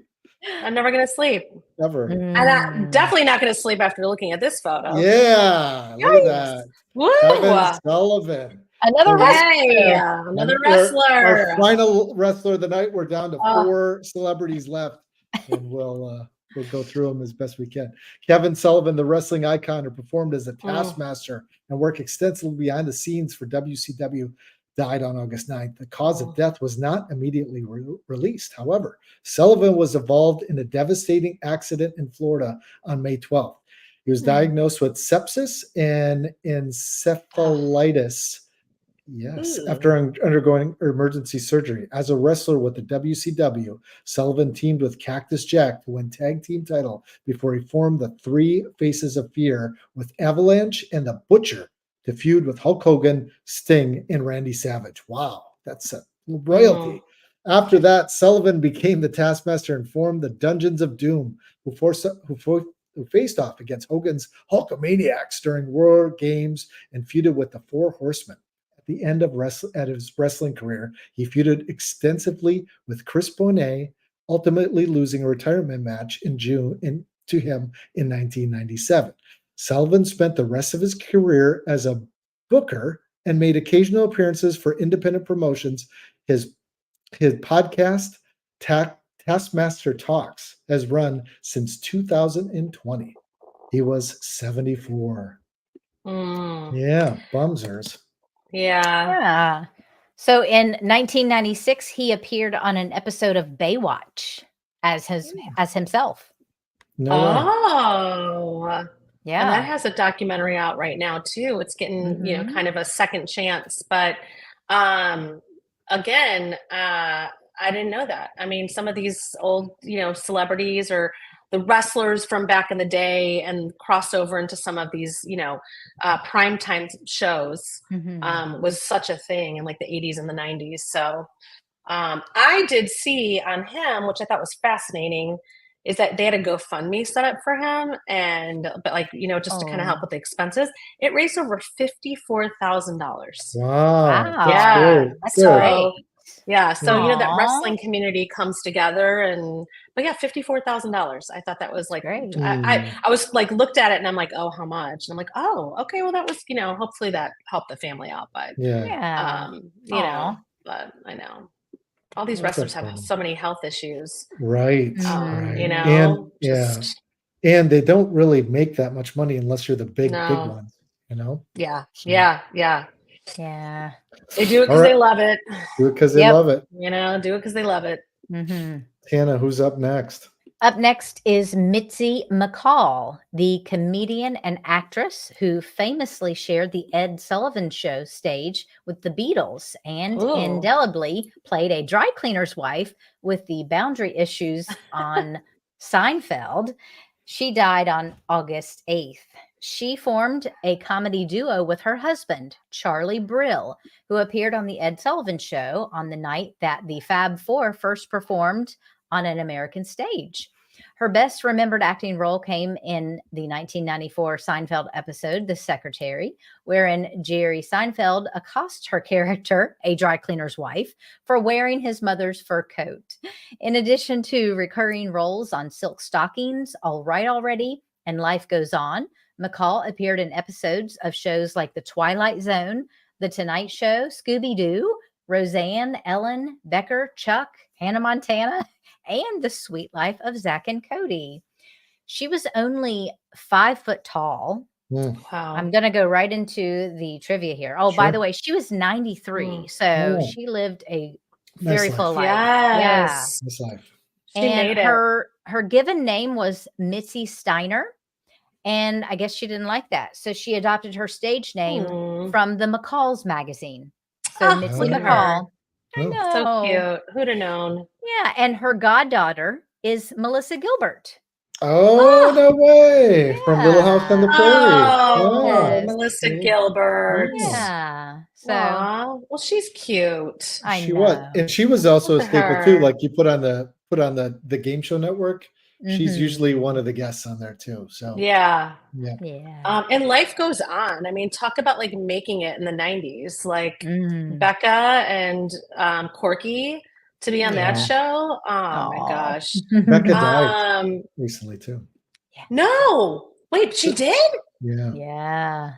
I'm never gonna sleep, ever. and I'm Mm. definitely not gonna sleep after looking at this photo. Yeah. Look at that. Woo! Kevin Sullivan. Another Hey, wrestler. another Our wrestler. final wrestler of the night. We're down to Oh. 4 celebrities left, and we'll go through them as best we can. Kevin Sullivan, the wrestling icon, who performed as a taskmaster and worked extensively behind the scenes for WCW, died on August 9th. The cause of death was not immediately released. However, Sullivan was involved in a devastating accident in Florida on May 12th. He was diagnosed with sepsis and encephalitis. Yes, Ooh. after undergoing emergency surgery. As a wrestler with the WCW, Sullivan teamed with Cactus Jack to win tag team title before he formed the Three Faces of Fear with Avalanche and the Butcher to feud with Hulk Hogan, Sting, and Randy Savage. Wow, that's a royalty. After that, Sullivan became the Taskmaster and formed the Dungeons of Doom, who faced off against Hogan's Hulkamaniacs during War Games and feuded with the Four Horsemen. At the end of his wrestling career, he feuded extensively with Chris Bonet, ultimately losing a retirement match to him in 1997. Sullivan spent the rest of his career as a booker and made occasional appearances for independent promotions. His podcast, Taskmaster Talks, has run since 2020. He was 74. Yeah, bumsers. Yeah. Yeah. So in 1996, he appeared on an episode of Baywatch as himself. No way. Oh. And that Yeah. has a documentary out right now too. It's getting, Mhm. kind of a second chance. But again, I didn't know that. I mean, some of these old, celebrities or the wrestlers from back in the day and cross over into some of these, primetime shows Mhm. was such a thing in like the 80s and the 90s. So I did see on him, which I thought was fascinating, is that they had a GoFundMe set up for him, but just to kind of help Oh. with the expenses. It raised over $54,000. Wow. Wow. Yeah. That's Good. great. Yeah, so that Aw. wrestling community comes together, but yeah, $54,000. I thought that was like Great. I was like looked at it and I'm like, oh, how much? And I'm like, oh, okay, well that was hopefully that helped the family out, but Yeah. Yeah. Aw. but I know all these That's wrestlers have awesome. so many health issues. Right. Mhm. right. And they don't really make that much money unless you're the big No. ones, Yeah, So- yeah. Yeah. They do it because All right. they love it. Do it because they Yep. love it. Do it because they love it. Mhm. Tana, who's up next? Up next is Mitzi McCall, the comedian and actress who famously shared the Ed Sullivan Show stage with the Beatles and Ooh. indelibly played a dry cleaner's wife with the boundary issues on Seinfeld. She died on August 8th. She formed a comedy duo with her husband, Charlie Brill, who appeared on the Ed Sullivan Show on the night that the Fab Four first performed on an American stage. Her best remembered acting role came in the 1994 Seinfeld episode, The Secretary, wherein Jerry Seinfeld accosts her character, a dry cleaner's wife, for wearing his mother's fur coat. In addition to recurring roles on Silk Stockings, All Right Already, and Life Goes On, McCall appeared in episodes of shows like The Twilight Zone, The Tonight Show, Scooby-Doo, Roseanne, Ellen, Becker, Chuck, Hannah Montana, and The Sweet Life of Zach and Cody. She was only 5 foot tall. Mm. Wow. I'm going to go right into the trivia here. Oh, by Sure. the way, she was 93. Mm. So Oh. she lived a Nice very life. full life. Yes. Nice life. She And made it. her given name was Mitzi Steiner. And I guess she didn't like that. So she adopted her stage name Hmm. from the McCall's magazine. So Oh, Mitzi look at her. McCall. I Oh. know. So cute. Who'd have known? Yeah. And her goddaughter is Melissa Gilbert. Oh, no way. From Little House on the Prairie. Oh, Yes. Melissa Yeah. Gilbert. Yeah. So Aw, well, she's cute. I She know. was, and she was also a Look at staple too. her. Like you put on the game show network. She's Mhm. usually one of the guests on there too. So Yeah. Yeah. And life goes on. I mean, talk about like making it in the 90s. Like Mm. Becca and Corky to be on that Yeah. show. Oh my Aw. gosh. Becca died Um, recently too. no. Wait, she did? Yeah, Yeah.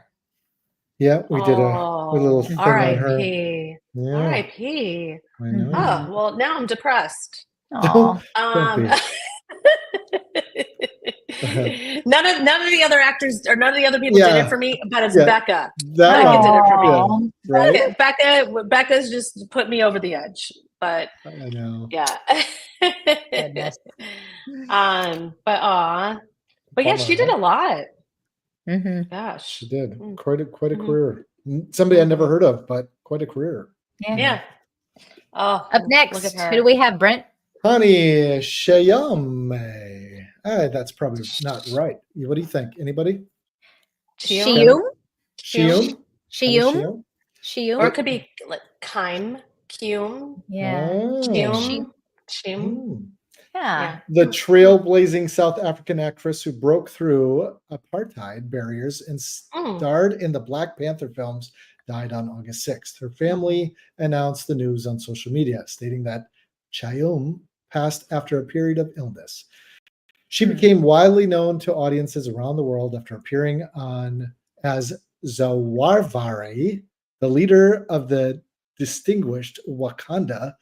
yeah. We did a Oh, little thing on her. R.I.P. Yeah, R.I.P. I know. Mhm. Oh, well, now I'm depressed. Aw. Um, Don't none of the other actors or none of the other people did Yeah. it for me, but it's Yeah. Becca. That Becca one, did it for me. yeah, right? Becca's just put me over the edge. But I know. yeah. Goodness. But yeah, she did a lot. Mhm. Gosh. She did Mm. quite a Mhm. career. Somebody I never heard of, but quite a career. Yeah. Yeah. Oh, Up next, look at her. who do we have, Brent? Honey Shayame. That's probably not right. What do you think? Anybody? Shium? Shium? Shium? Shium? Or it could be like Kime, Kium, Yeah. Kium, Shim. Hmm. Yeah. The trailblazing South African actress who broke through apartheid barriers and starred in the Black Panther films died on August 6th. Her family announced the news on social media, stating that Chayum passed after a period of illness. She became widely known to audiences around the world after appearing on as Zawarvare, the leader of the distinguished Wakandian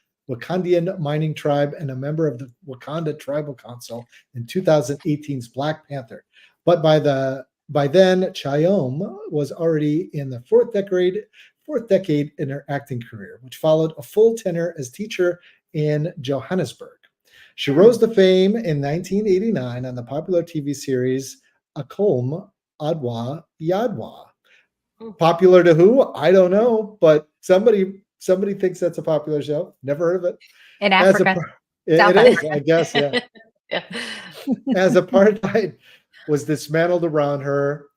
mining tribe and a member of the Wakanda Tribal Council in 2018's Black Panther. But by then, Chayum was already in the fourth decade in her acting career, which followed a full tenure as teacher in Johannesburg. She rose to fame in 1989 on the popular TV series Akolm Adwa Yadwa. Popular to who? I don't know, but somebody thinks that's a popular show. Never heard of it. In Africa. It is, I guess, yeah. Yeah. As apartheid was dismantled around her,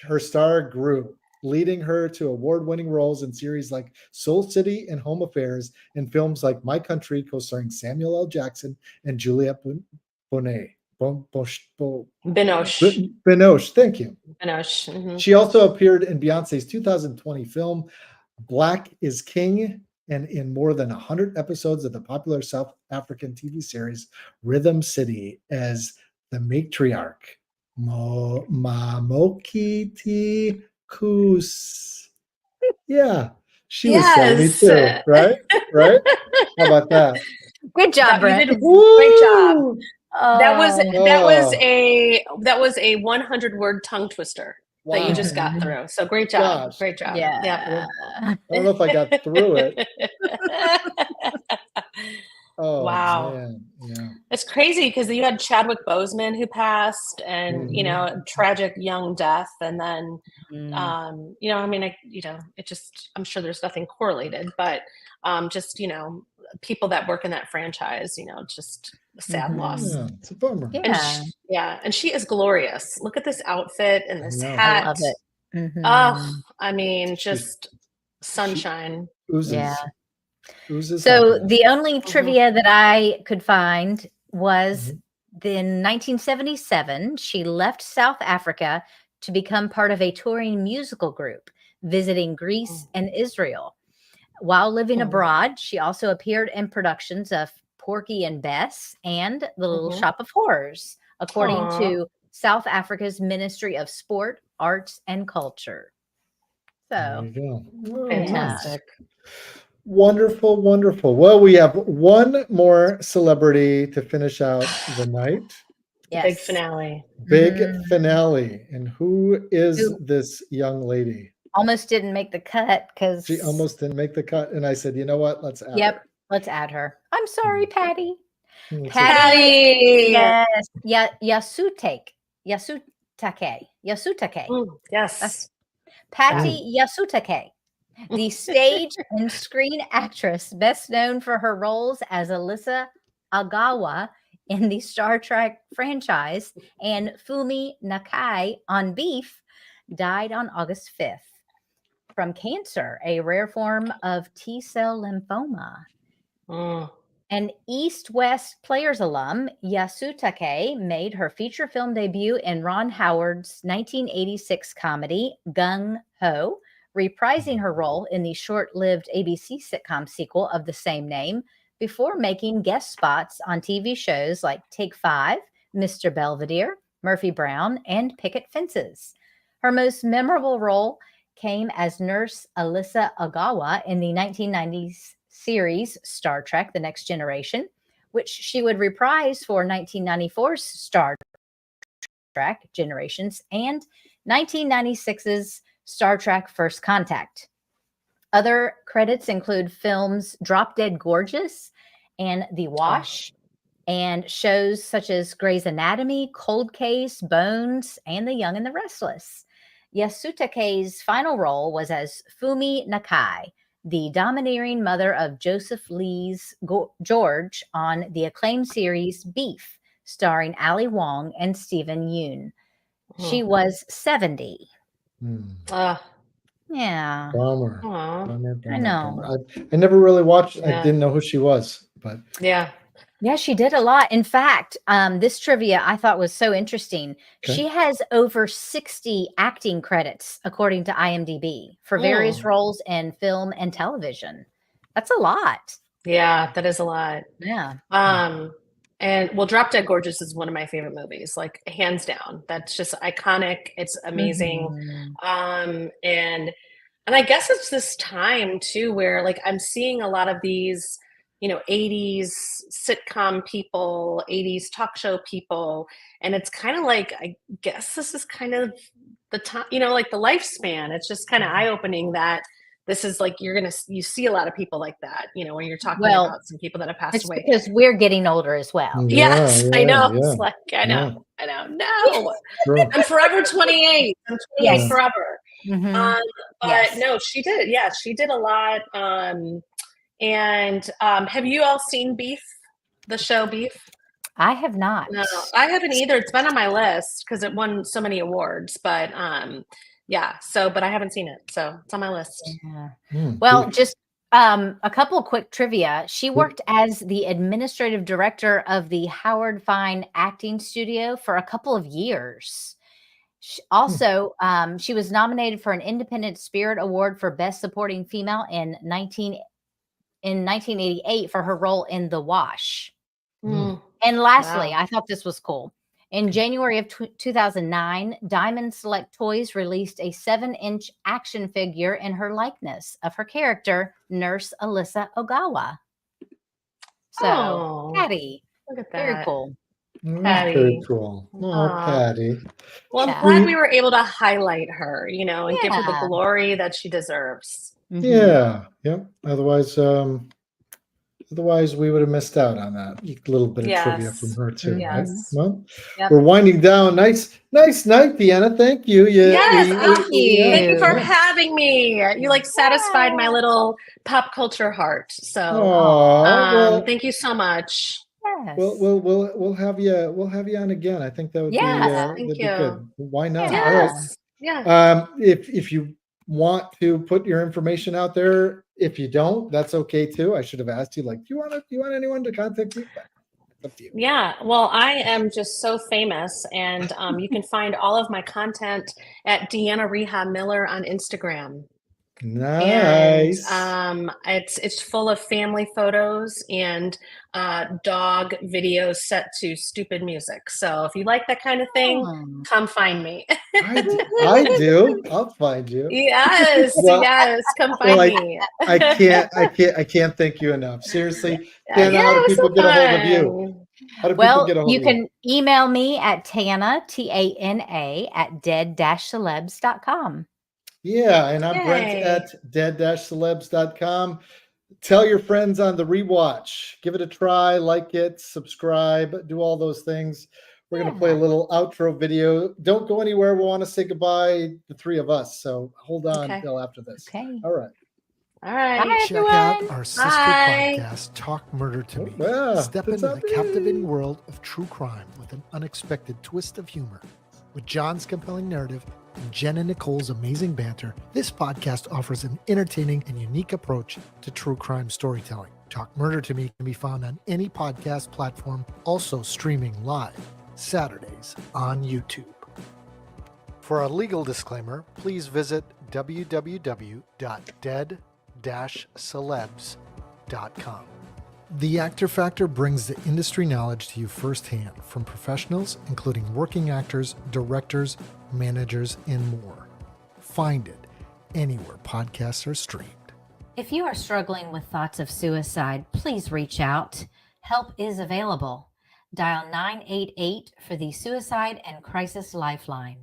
her star grew, leading her to award-winning roles in series like Soul City and Home Affairs, and films like My Country, co-starring Samuel L. Jackson and Juliette Binoche. Binoche, thank you. Binoche. Mhm. She also appeared in Beyonce's 2020 film Black is King and in more than 100 episodes of the popular South African TV series Rhythm City as the matriarch Mamokiti Kus. Yeah, she was 70 too, right? Right? How about that? Good job, You Brent. did a great job. That Oh. was a 100-word tongue twister that you just got through. So great job. Gosh. Great job. Yeah. Yeah. I don't know if I got through it. Oh, Wow. man. Yeah. It's crazy because you had Chadwick Boseman who passed, and you know, a tragic young death, and then you know, I mean, it just, I'm sure there's nothing correlated, but just, you know, people that work in that franchise, you know, just a sad loss. Yeah, it's a bummer. Yeah. And she is glorious. Look at this outfit and this know. hat. I love it. Mhm. Oh, I mean, She's- just sunshine. Oozes. Yeah. Oozes So happiness. the only trivia that I could find was in 1977, she left South Africa to become part of a touring musical group, visiting Greece and Israel. While living abroad, she also appeared in productions of Porky and Bess and The Little Shop of Horrors, according to South Africa's Ministry of Sport, Arts, and Culture. There So, you go. Oh, Fantastic. wonderful, wonderful. Well, we have one more celebrity to finish out the night. yes. Big finale. Big Mhm. finale. And who is Who- this young lady? Almost didn't make the cut because She almost didn't make the cut. And I said, you know what? Let's add Yep, her. let's add her. I'm sorry, Patty. Let's Patty. Patty. Yes, Yasutake. Yasutake. Yes. Patty Yasutake, the stage and screen actress best known for her roles as Alyssa Agawa in the Star Trek franchise and Fumi Nakai on Beef, died on August 5th from cancer, a rare form of T-cell lymphoma. An East-West Players alum, Yasutake made her feature film debut in Ron Howard's 1986 comedy Gung Ho, reprising her role in the short-lived ABC sitcom sequel of the same name before making guest spots on TV shows like Take 5, Mr. Belvedere, Murphy Brown, and Picket Fences. Her most memorable role came as Nurse Alyssa Agawa in the 1990s series Star Trek: The Next Generation, which she would reprise for 1994's Star Trek Generations and 1996's Star Trek First Contact. Other credits include films Drop Dead Gorgeous and The Wash, and shows such as Grey's Anatomy, Cold Case, Bones, and The Young and the Restless. Yasutake's final role was as Fumi Nakai, the domineering mother of Joseph Lee's George on the acclaimed series Beef, starring Ali Wong and Stephen Yoon. She was 70. Yeah. Bummer. I know. I never really watched. I Yeah. didn't know who she was, but Yeah. Yeah, she did a lot. In fact, this trivia I thought was so interesting. Okay. She has over 60 acting credits, according to IMDb, for various roles in film and television. That's a lot. Yeah, that is a lot. Yeah. And well, Drop Dead Gorgeous is one of my favorite movies, like hands down. That's just iconic. It's amazing. Mhm. And I guess it's this time too where like I'm seeing a lot of these, you know, 80s sitcom people, 80s talk show people, and it's kind of like, I guess this is kind of the time, you know, like the lifespan. It's just kind of eye-opening that this is like you see a lot of people like that, you know, when you're talking about some people that have passed It's away. because we're getting older as well. Yes, I know. Yeah. It's like I know. No, True. I'm forever 28. I'm 28 Yes. forever. Mhm. But Yes. no, she did. Yeah, she did a lot. And have you all seen Beef? The show Beef? I have not. No, I haven't either. It's been on my list because it won so many awards. But yeah. So, but I haven't seen it, so it's on my list. Yeah. Well, just a couple of quick trivia. She worked as the administrative director of the Howard Fine Acting Studio for a couple of years. Also, she was nominated for an Independent Spirit Award for Best Supporting Female in 1988 for her role in The Wash. And lastly, Wow. I thought this was cool. In January of 2009, Diamond Select Toys released a 7-inch action figure in her likeness of her character, Nurse Alyssa Ogawa. So, Patty, look at that. very cool. That's very cool. Oh, Patty. Well, Yeah. I'm glad we were able to highlight her, you know, and give her the Yeah. glory that she deserves. Mhm. Yeah. Yep. Otherwise, Otherwise, we would have missed out on that little bit of trivia Yes. from her too, right? Yes. Well, Yep. we're winding down. Nice night, Deanna. Thank you. Yes, thank you. Thank you for yeah. having me. You like satisfied my little pop culture heart. So Aw, well, thank you so much. Yes. we'll have you on again. I think that would Yes, that'd thank be you. good. Why not? Yeah. All right. Yeah. If you want to put your information out there, if you don't, that's okay too. I should have asked you, like, do you want anyone to contact you? But it's up to you. Yeah, well, I am just so famous, and you can find all of my content at Deanna Rehab Miller on Instagram. Nice. And it's full of family photos and dog videos set to stupid music. So if you like that kind of thing, come find me. I do. I'll find you. Yes, Well, yes, come find me. I can't thank you enough. Seriously. Yeah, Tana, how do it was people so get a hold of you? fun. How do people Well, get a hold you of you? can email me at Tana, Tana, at dead-celebs.com. Yeah, and I'm Brent Yay. at dead-celebs.com. Tell your friends on the rewatch. Give it a try, like it, subscribe, do all those things. We're going to play a little outro video. Don't go anywhere. We want to say goodbye, the three of us. So hold on Okay. till after this. Okay. All right. All right. Bye, Check out everyone. our sister Bye. podcast, Talk Murder to Me. Yeah, Step that's into the happening. captivating world of true crime with an unexpected twist of humor. With John's compelling narrative and Jen and Nicole's amazing banter, this podcast offers an entertaining and unique approach to true crime storytelling. Talk Murder to Me can be found on any podcast platform, also streaming live Saturdays on YouTube. For a legal disclaimer, please visit www.dead-celebs.com. The Actor Factor brings the industry knowledge to you firsthand from professionals, including working actors, directors, managers, and more. Find it anywhere podcasts are streamed. If you are struggling with thoughts of suicide, please reach out. Help is available. Dial 988 for the Suicide and Crisis Lifeline.